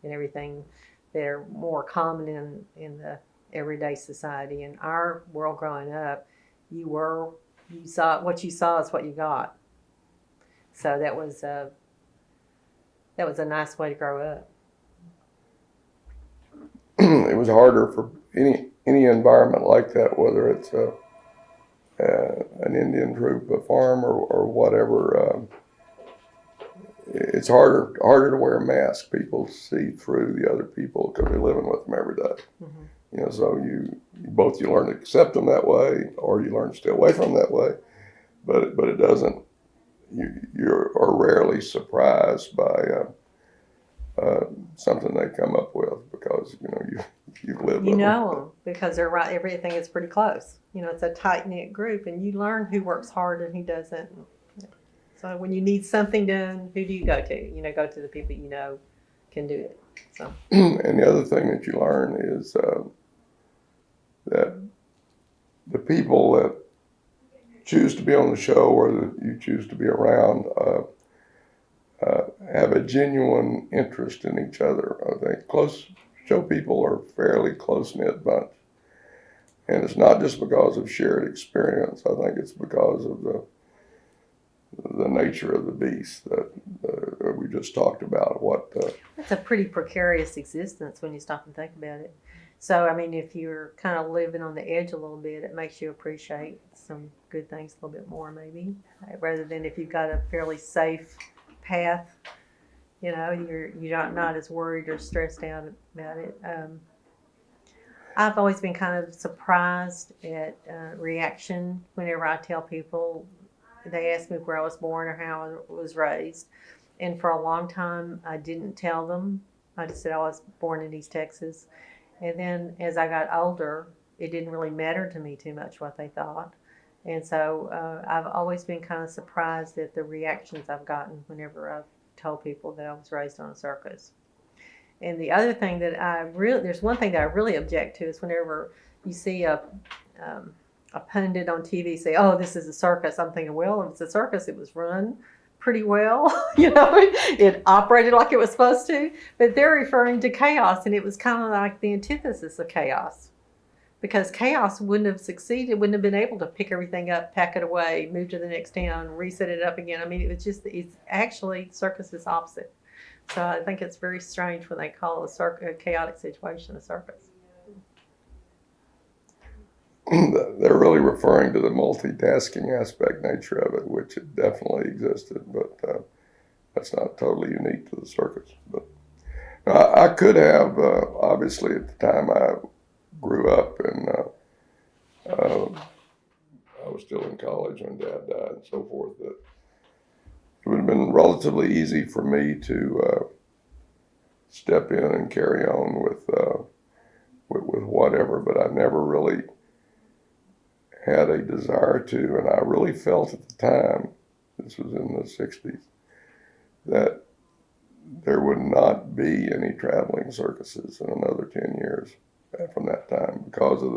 Speaker 3: and everything, they're more common in the everyday society. In our world growing up, you saw what you saw is what you got. So that was a nice way to grow up.
Speaker 2: It was harder for any environment like that, whether it's an Indian troop, a farm, or whatever. It's harder to wear a mask. People see through the other people because they're living with them every day.
Speaker 3: Mm-hmm.
Speaker 2: You know, so you learn to accept them that way, or you learn to stay away from them that way. But it doesn't. You are rarely surprised by something they come up with, because you've lived with them.
Speaker 3: You know them because they're right. Everything is pretty close. It's a tight knit group, and you learn who works hard and who doesn't. So when you need something done, who do you go to? Go to the people you know can do it. So.
Speaker 2: And the other thing that you learn is that the people that choose to be on the show, or that you choose to be around, have a genuine interest in each other. I think close show people are fairly close-knit bunch. And it's not just because of shared experience. I think it's because of the nature of the beast that we just talked about.
Speaker 3: It's a pretty precarious existence when you stop and think about it. So, if you're kind of living on the edge a little bit, it makes you appreciate some good things a little bit more, maybe, rather than if you've got a fairly safe path. You're not as worried or stressed out about it. I've always been kind of surprised at reaction whenever I tell people. They ask me where I was born or how I was raised. And for a long time, I didn't tell them. I just said I was born in East Texas. And then as I got older, it didn't really matter to me too much what they thought. And so I've always been kind of surprised at the reactions I've gotten whenever I've told people that I was raised on a circus. And the other thing that there's one thing that I really object to is whenever you see a pundit on TV say, "Oh, this is a circus." I'm thinking, well, if it's a circus, it was run pretty well. It operated like it was supposed to. But they're referring to chaos, and it was kind of like the antithesis of chaos. Because chaos wouldn't have succeeded, wouldn't have been able to pick everything up, pack it away, move to the next town, reset it up again. It's actually circus is opposite. So I think it's very strange when they call a chaotic situation a circus.
Speaker 2: They're really referring to the multitasking aspect nature of it, which it definitely existed, but that's not totally unique to the circus. But I could have, obviously, at the time I grew up, and I was still in college when Dad died and so forth, that it would have been relatively easy for me to step in and carry on with whatever, but I never really had a desire to, and I really felt at the time, this was in the 60s, that there would not be any traveling circuses in another 10 years from that time, because of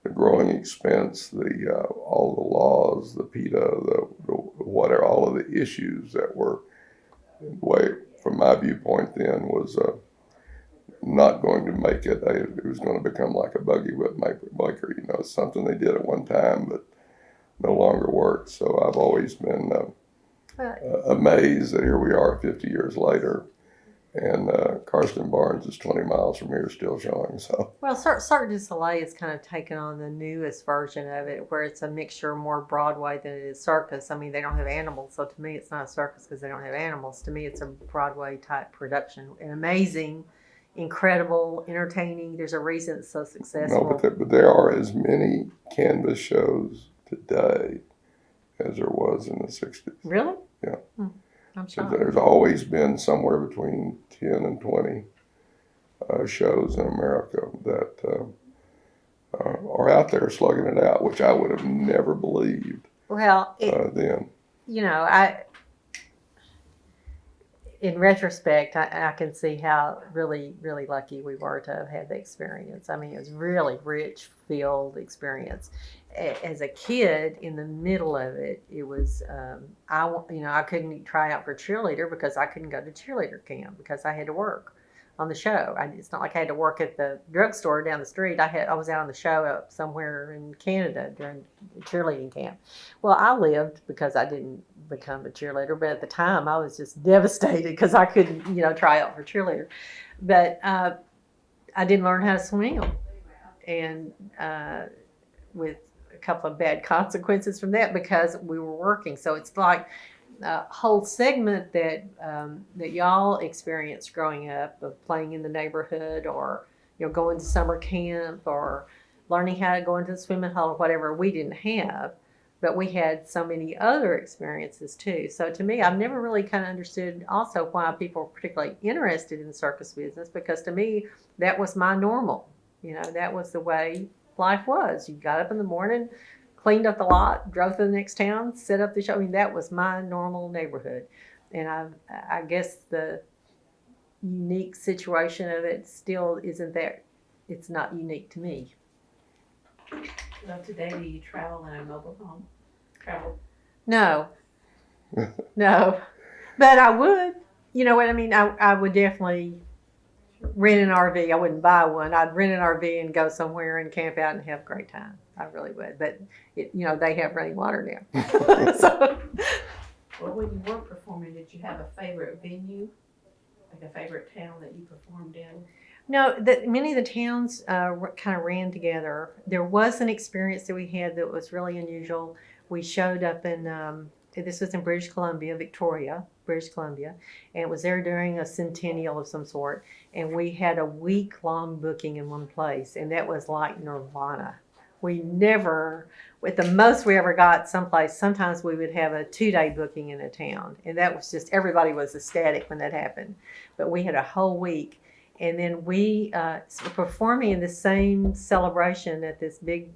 Speaker 2: the growing expense, all the laws, the PETA, whatever, all of the issues that were, from my viewpoint then, was not going to make it. It was going to become like a buggy whip biker. It's something they did at one time, but no longer works. So I've always been amazed that here we are 50 years later, and Carson Barnes is 20 miles from here still showing. So
Speaker 3: well, Cirque du Soleil has kind of taken on the newest version of it, where it's a mixture more Broadway than it is circus. They don't have animals, so to me it's not a circus because they don't have animals. To me it's a Broadway type production, and amazing, incredible, entertaining. There's a reason it's so successful.
Speaker 2: No, but there are as many canvas shows today as there was in the 60s.
Speaker 3: Really?
Speaker 2: Yeah.
Speaker 3: I'm shocked.
Speaker 2: There's always been somewhere between 10 and 20 shows in America that are out there slugging it out, which I would have never believed
Speaker 3: Well,
Speaker 2: then.
Speaker 3: in retrospect, I can see how really, really lucky we were to have had the experience. I mean, it was really rich, filled experience. As a kid, in the middle of it, it was I couldn't try out for cheerleader because I couldn't go to cheerleader camp because I had to work on the show. It's not like I had to work at the drugstore down the street. I was out on the show up somewhere in Canada during cheerleading camp. Well, I lived because I didn't become a cheerleader, but at the time I was just devastated because I couldn't, try out for cheerleader. But I didn't learn how to swim, and with a couple of bad consequences from that because we were working. So it's like a whole segment that y'all experienced growing up of playing in the neighborhood or going to summer camp or learning how to go into the swimming hole or whatever we didn't have, but we had so many other experiences too. So to me, I've never really kind of understood also why people are particularly interested in the circus business, because to me that was my normal. That was the way life was. You got up in the morning, cleaned up the lot, drove to the next town, set up the show. I mean, that was my normal neighborhood. And I guess the unique situation of it still isn't that, it's not unique to me.
Speaker 4: Well, today, do you travel in a mobile home?
Speaker 3: No. No. But I would. You know what I mean? I would definitely rent an RV. I wouldn't buy one. I'd rent an RV and go somewhere and camp out and have a great time. I really would. But, they have running water now. So.
Speaker 4: Well, when you were performing, did you have a favorite venue? Like a favorite town that you performed in?
Speaker 3: No, many of the towns kind of ran together. There was an experience that we had that was really unusual. We showed up in, this was in British Columbia, Victoria, British Columbia, and it was there during a centennial of some sort. And we had a week-long booking in one place, and that was like nirvana. We never, with the most we ever got someplace, sometimes we would have a 2-day booking in a town. And that was just, everybody was ecstatic when that happened. But we had a whole week. And then we were performing in the same celebration at this big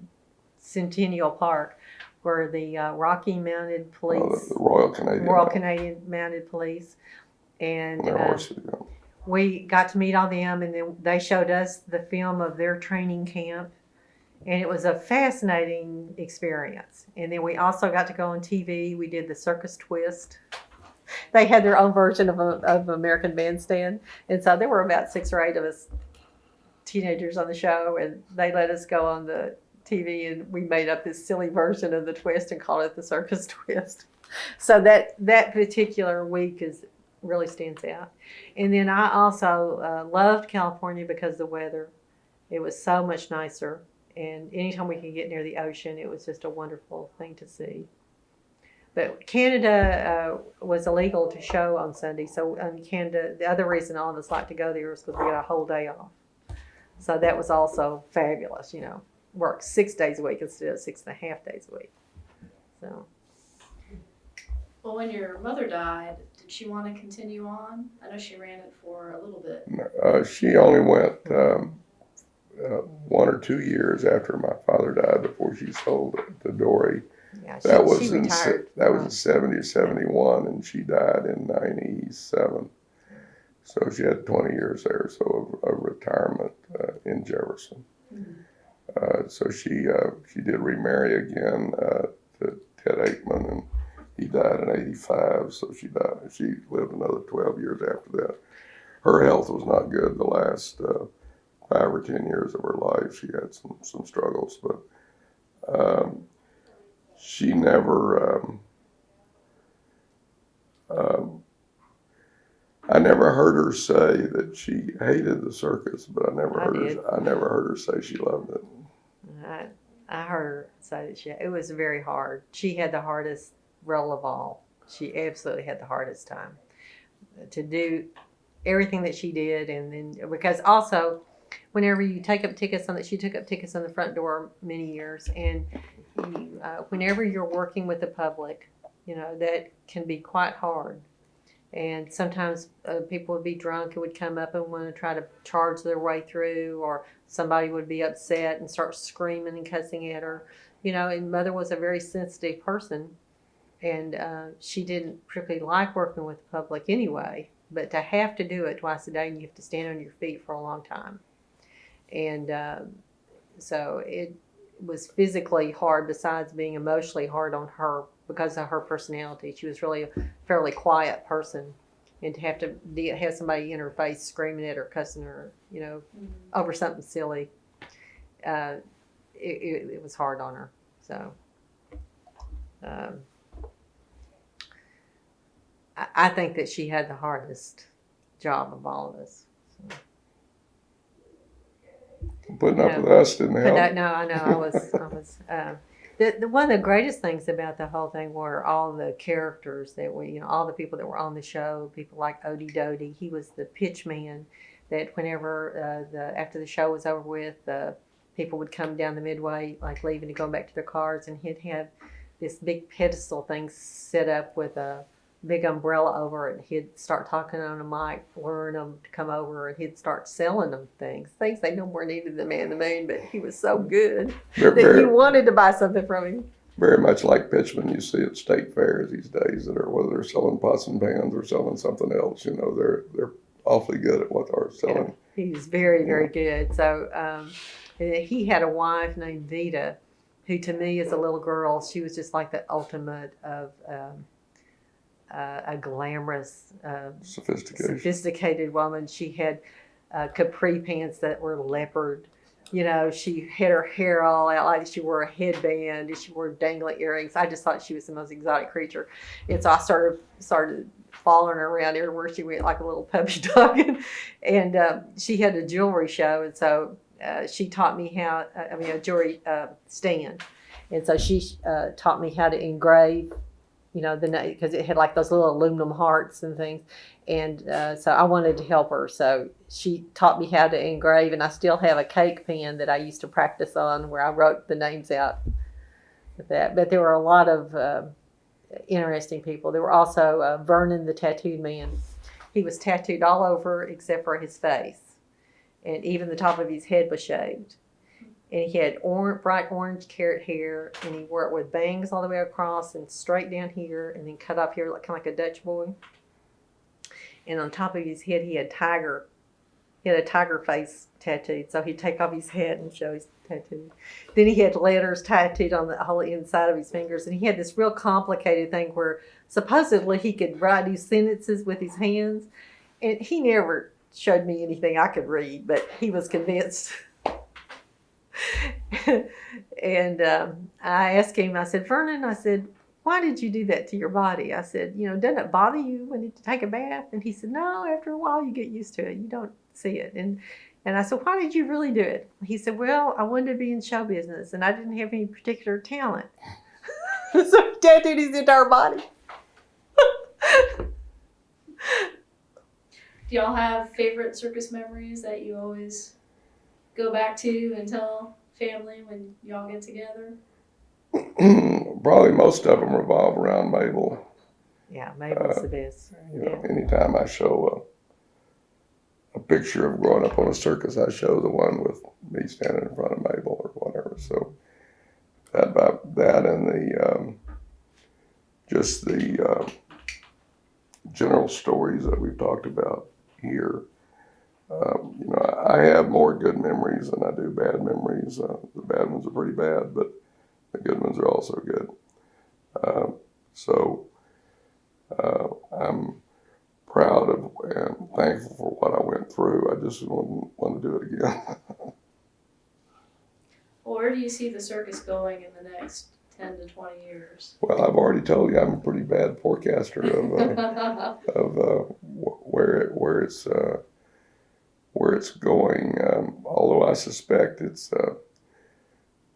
Speaker 3: centennial park where the Rocky Mounted Police,
Speaker 2: the Royal Canadian
Speaker 3: Mounted Police, and
Speaker 2: their horses.
Speaker 3: we got to meet all them, and then they showed us the film of their training camp, and it was a fascinating experience. And then we also got to go on TV. We did the Circus Twist. They had their own version of American Bandstand, and so there were about 6 or 8 of us teenagers on the show, and they let us go on the TV, and we made up this silly version of the twist and called it the Circus Twist. So that particular week really stands out. And then I also loved California because of the weather. It was so much nicer, and anytime we could get near the ocean, it was just a wonderful thing to see. But Canada was illegal to show on Sunday. So in Canada, the other reason all of us like to go there is because we got a whole day off. So that was also fabulous, Work 6 days a week instead of 6.5 days a week. So.
Speaker 1: Well, when your mother died, did she want to continue on? I know she ran it for a little bit.
Speaker 2: She only went 1 or 2 years after my father died before she sold it to Dory.
Speaker 3: Yeah,
Speaker 2: That was
Speaker 3: she retired.
Speaker 2: That was in 70 or 71, and she died in 97. So she had 20 years there, so of retirement in Jefferson.
Speaker 1: Mm-hmm.
Speaker 2: So she did remarry again to Ted Aikman, and he died in 85. So she died. She lived another 12 years after that. Her health was not good the last 5 or 10 years of her life. She had some struggles, but she never. I never heard her say that she hated the circus, but I never heard her say she loved it.
Speaker 3: I heard her say that it was very hard. She had the hardest role of all. She absolutely had the hardest time to do everything that she did, and then because also whenever you take up tickets she took up tickets on the front door many years, and whenever you're working with the public, that can be quite hard. And sometimes people would be drunk and would come up and want to try to charge their way through, or somebody would be upset and start screaming and cussing at her. And Mother was a very sensitive person, and she didn't particularly like working with the public anyway. But to have to do it twice a day, and you have to stand on your feet for a long time. And so it was physically hard, besides being emotionally hard on her because of her personality. She was really a fairly quiet person. And to have somebody in her face screaming at her, cussing her, over something silly, it was hard on her. So I think that she had the hardest job of all of us. So.
Speaker 2: Putting up with us didn't help.
Speaker 3: No, I know. I was. One of the greatest things about the whole thing were all the characters that all the people that were on the show. People like Odie Doty. He was the pitch man. That whenever after the show was over with, people would come down the midway, like leaving to go back to their cars, and he'd have this big pedestal thing set up with a big umbrella over it. He'd start talking on a mic, luring them to come over, and he'd start selling them things they no more needed than Man in the Moon, but he was so good that you wanted to buy something from him.
Speaker 2: Very much like pitchmen you see at state fairs these days, that are whether they're selling pots and pans or selling something else. They're awfully good at what they're selling.
Speaker 3: Yeah, he was very, very good. So he had a wife named Vita, who to me as a little girl, she was just like the ultimate of a glamorous, sophisticated woman. She had capri pants that were leopard. She had her hair all out like she wore a headband, and she wore dangling earrings. I just thought she was the most exotic creature. And so I started following her around everywhere she went like a little puppy dog. And she had a jewelry show, and so she taught me a jewelry stand. And so she taught me how to engrave, because it had like those little aluminum hearts and things. And so I wanted to help her. So she taught me how to engrave, and I still have a cake pen that I used to practice on where I wrote the names out with that. But there were a lot of interesting people. There were also Vernon the Tattooed Man. He was tattooed all over except for his face. And even the top of his head was shaved. And he had bright orange carrot hair, and he wore it with bangs all the way across and straight down here, and then cut up here kind of like a Dutch boy. And on top of his head, he had a tiger face tattooed. So he'd take off his hat and show his tattoo. Then he had letters tattooed on the whole inside of his fingers, and he had this real complicated thing where supposedly he could write these sentences with his hands, and he never showed me anything I could read, but he was convinced. And I asked him, I said, Vernon, why did you do that to your body? I said, doesn't it bother you when you take a bath? And he said, no, after a while you get used to it. You don't see it. And I said, why did you really do it? He said, well, I wanted to be in show business, and I didn't have any particular talent. So he tattooed his entire body.
Speaker 1: Do y'all have favorite circus memories that you always go back to and tell family when y'all get together?
Speaker 2: Probably most of them revolve around Mabel.
Speaker 3: Yeah, Mabel's the best.
Speaker 2: Anytime I show a picture of growing up on a circus, I show the one with me standing in front of Mabel or whatever. So that and the just the general stories that we've talked about here. I have more good memories than I do bad memories. The bad ones are pretty bad, but the good ones are also good. So I'm proud of and thankful for what I went through. I just want to do it again.
Speaker 1: Well, where do you see the circus going in the next 10 to 20 years?
Speaker 2: Well, I've already told you I'm a pretty bad forecaster of where it's going. Although I suspect it's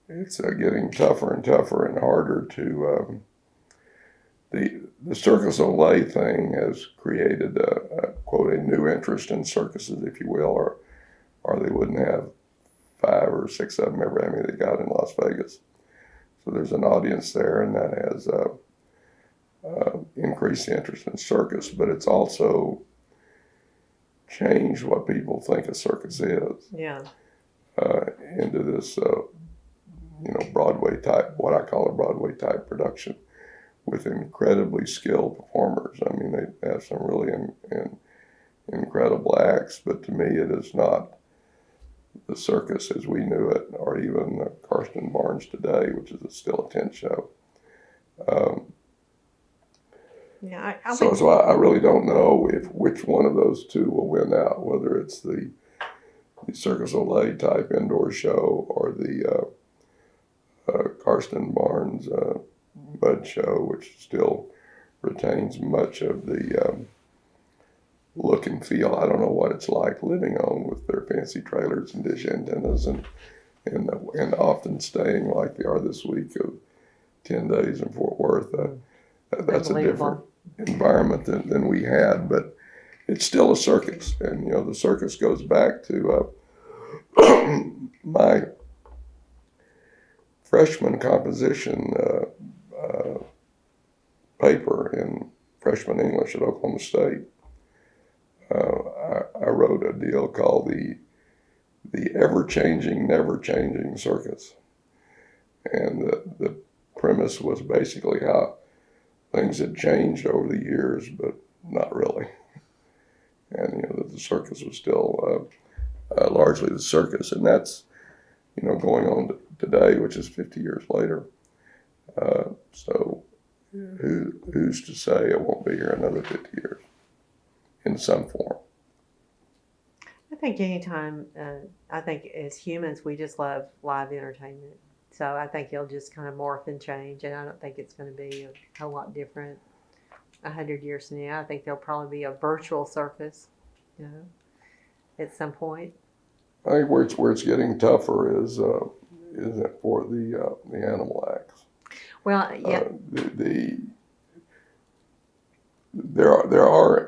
Speaker 2: getting tougher and tougher and harder to. The Circus Olay thing has created quote a new interest in circuses, if you will, or they wouldn't have 5 or 6 of them ever. I mean, they got in Las Vegas. So there's an audience there, and that has increased the interest in circus, but it's also changed what people think a circus is.
Speaker 3: Yeah.
Speaker 2: Into this, Broadway type, what I call a Broadway type production with incredibly skilled performers. I mean, they have some really incredible acts, but to me it is not the circus as we knew it, or even Carson Barnes today, which is still a tent show.
Speaker 3: Yeah, I
Speaker 2: So I really don't know which one of those two will win out, whether it's the Circus Olay type indoor show or the Carson Barnes Bud Show, which still retains much of the look and feel. I don't know what it's like living on with their fancy trailers and dish antennas and often staying like they are this week of 10 days in Fort Worth. That's a different environment than we had, but it's still a circus. And, you know, the circus goes back to my freshman composition paper in freshman English at Oklahoma State. I wrote a deal called the ever-changing, never-changing circus. And the premise was basically how things had changed over the years, but not really. And, you know, the circus was still largely the circus. And that's, you know, going on today, which is 50 years later. So who's to say it won't be here another 50 years in some form?
Speaker 3: I think anytime, I think as humans, we just love live entertainment. So I think it'll just kind of morph and change, and I don't think it's going to be a whole lot different 100 years from now. I think there'll probably be a virtual circus, you know, at some point.
Speaker 2: I think where it's getting tougher is for the animal acts.
Speaker 3: Well, yeah.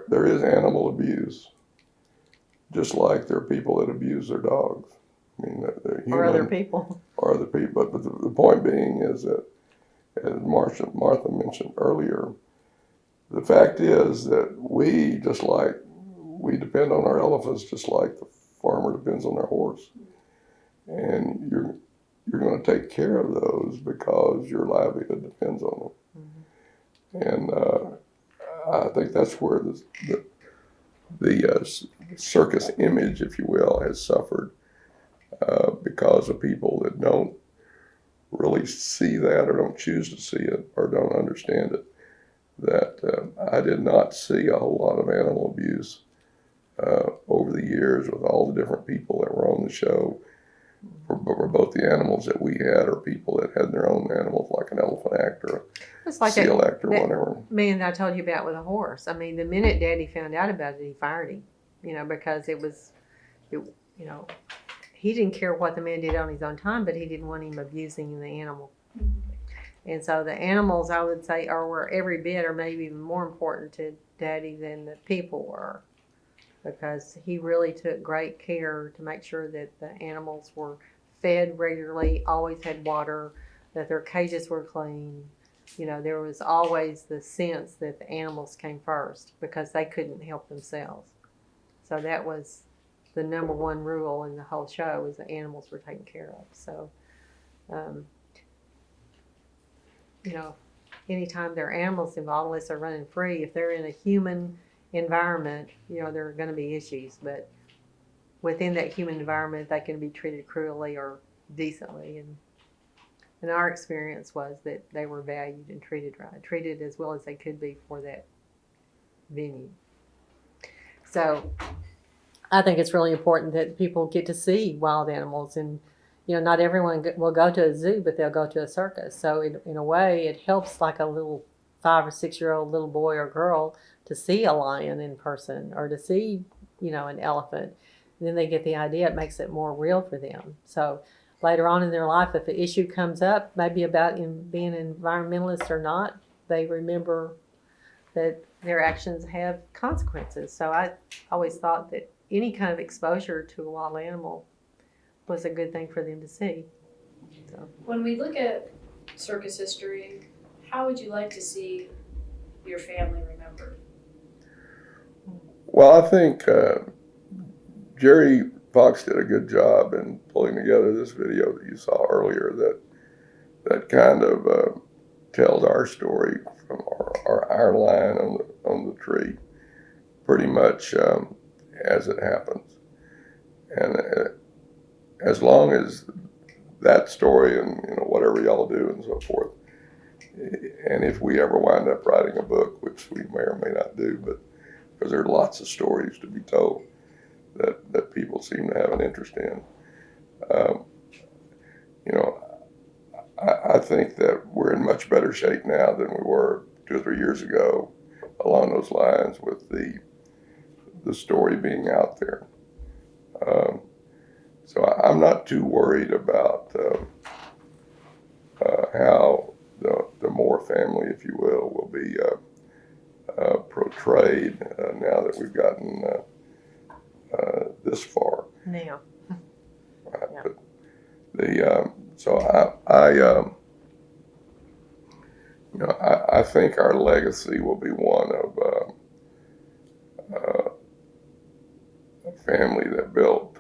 Speaker 2: There is animal abuse, just like there are people that abuse their dogs. I mean, they're human,
Speaker 3: or other people.
Speaker 2: Or other people. But the point being is that, as Martha mentioned earlier, the fact is that we depend on our elephants just like the farmer depends on their horse. And you're going to take care of those because your livelihood depends on them. Mm-hmm. And I think that's where the circus image, if you will, has suffered because of people that don't really see that or don't choose to see it or don't understand it. That I did not see a whole lot of animal abuse over the years with all the different people that were on the show. For both the animals that we had or people that had their own animals, like an elephant act or a seal act or whatever.
Speaker 3: Man, that I told you about with a horse. I mean, the minute Daddy found out about it, he fired him. You know, because you know, he didn't care what the man did on his own time, but he didn't want him abusing the animal. Mm-hmm. And so the animals, I would say, were every bit or maybe even more important to Daddy than the people were. Because he really took great care to make sure that the animals were fed regularly, always had water, that their cages were clean. You know, there was always the sense that the animals came first because they couldn't help themselves. So that was the number one rule in the whole show, is the animals were taken care of. So, you know, anytime there are animals involved, unless they're running free, if they're in a human environment, you know, there are going to be issues, but within that human environment, they can be treated cruelly or decently. And our experience was that they were valued and treated right, treated as well as they could be for that venue. So I think it's really important that people get to see wild animals, and you know, not everyone will go to a zoo, but they'll go to a circus. So in a way, it helps like a little 5 or 6 year old little boy or girl to see a lion in person or to see, you know, an elephant. And then they get the idea. It makes it more real for them. So later on in their life, if an issue comes up, maybe about being an environmentalist or not, they remember that their actions have consequences. So I always thought that any kind of exposure to a wild animal was a good thing for them to see. So.
Speaker 1: When we look at circus history, how would you like to see your family remembered?
Speaker 2: Well, I think Jerry Fox did a good job in pulling together this video that you saw earlier that kind of tells our story from our line on the tree. Pretty much as it happens. And as long as that story and whatever y'all do and so forth, and if we ever wind up writing a book, which we may or may not do, but because there are lots of stories to be told that people seem to have an interest in, I think that we're in much better shape now than we were 2 or 3 years ago along those lines with the story being out there. So I'm not too worried about how the Moore family, if you will be portrayed now that we've gotten this far.
Speaker 3: Now.
Speaker 2: Right?
Speaker 3: Yeah.
Speaker 2: But I think our legacy will be one of a family that built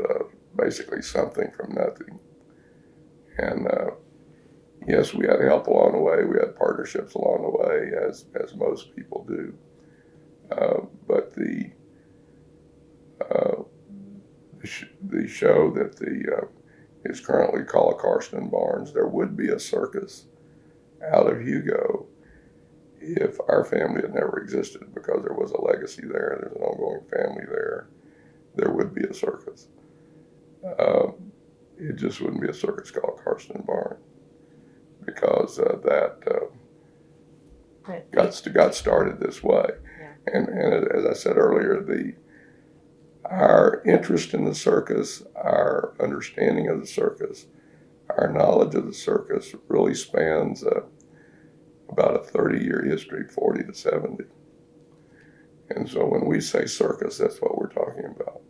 Speaker 2: basically something from nothing. And yes, we had help along the way. We had partnerships along the way, as most people do. But the show that is currently called Carson Barnes, there would be a circus out of Hugo if our family had never existed, because there was a legacy there. There's an ongoing family there. There would be a circus. It just wouldn't be a circus called Carson Barnes, because that got started this way.
Speaker 3: Yeah.
Speaker 2: And as I said earlier, our interest in the circus, our understanding of the circus, our knowledge of the circus really spans about a 30-year history, 40 to 70. And so when we say circus, that's what we're talking about.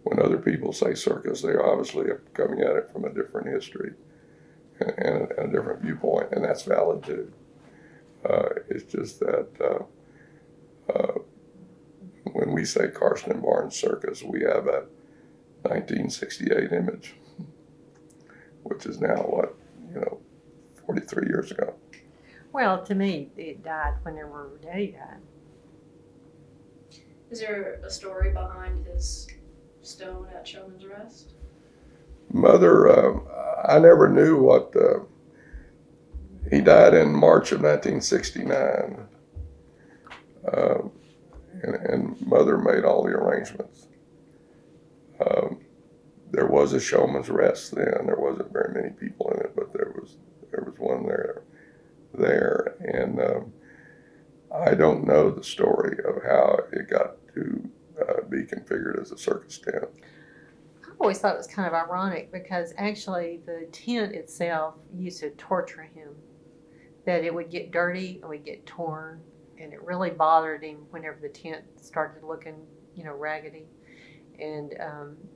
Speaker 2: When other people say circus, they obviously are coming at it from a different history and a different viewpoint, and that's valid too. It's just that when we say Carson Barnes Circus, we have a 1968 image, which is now 43 years ago.
Speaker 3: Well, to me, it died whenever Daddy died.
Speaker 1: Is there a story behind his stone at Showman's Rest?
Speaker 2: Mother, I never knew what. He died in March of 1969, and Mother made all the arrangements. There was a Showman's Rest then. There wasn't very many people in it, but there was one there, and I don't know the story of how it got to be configured as a circus tent.
Speaker 3: I always thought it was kind of ironic because actually the tent itself used to torture him. That it would get dirty and would get torn, and it really bothered him whenever the tent started looking, raggedy. And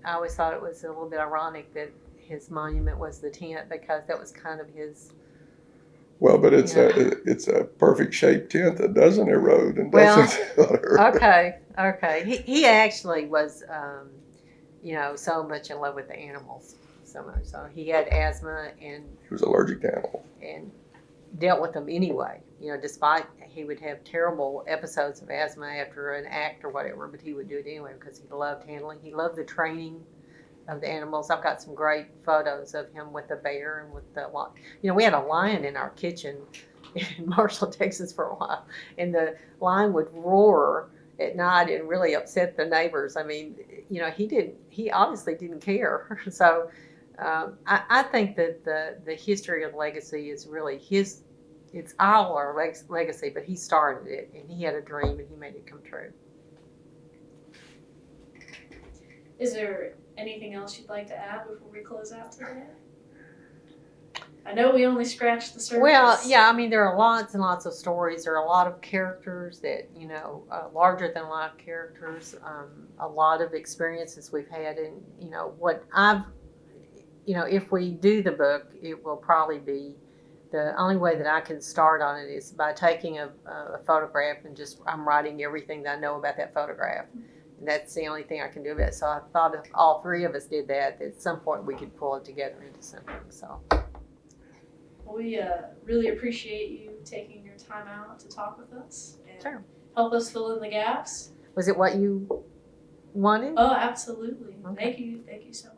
Speaker 3: I always thought it was a little bit ironic that his monument was the tent, because that was kind of his.
Speaker 2: Well, but it's a perfect shaped tent that doesn't erode and doesn't.
Speaker 3: Okay. He actually was, so much in love with the animals, so much so he had asthma and
Speaker 2: he was allergic to animals
Speaker 3: and dealt with them anyway. Despite he would have terrible episodes of asthma after an act or whatever, but he would do it anyway because he loved handling. He loved the training of the animals. I've got some great photos of him with the bear and with the lion. We had a lion in our kitchen in Marshall, Texas for a while, and the lion would roar at night and really upset the neighbors. I mean, he obviously didn't care. So I think that the history of legacy is really his. It's our legacy, but he started it, and he had a dream, and he made it come true.
Speaker 1: Is there anything else you'd like to add before we close out today? I know we only scratched the surface.
Speaker 3: Well, yeah, I mean, there are lots and lots of stories. There are a lot of characters that, larger than life characters, a lot of experiences we've had. And, if we do the book, it will probably be, the only way that I can start on it is by taking a photograph and I'm writing everything that I know about that photograph. And that's the only thing I can do about it. So I thought if all three of us did that, at some point we could pull it together into something. So.
Speaker 1: Well, we really appreciate you taking your time out to talk with us and
Speaker 3: Sure.
Speaker 1: help us fill in the gaps.
Speaker 3: Was it what you want to?
Speaker 1: Oh, absolutely.
Speaker 3: Okay.
Speaker 1: Thank you so much.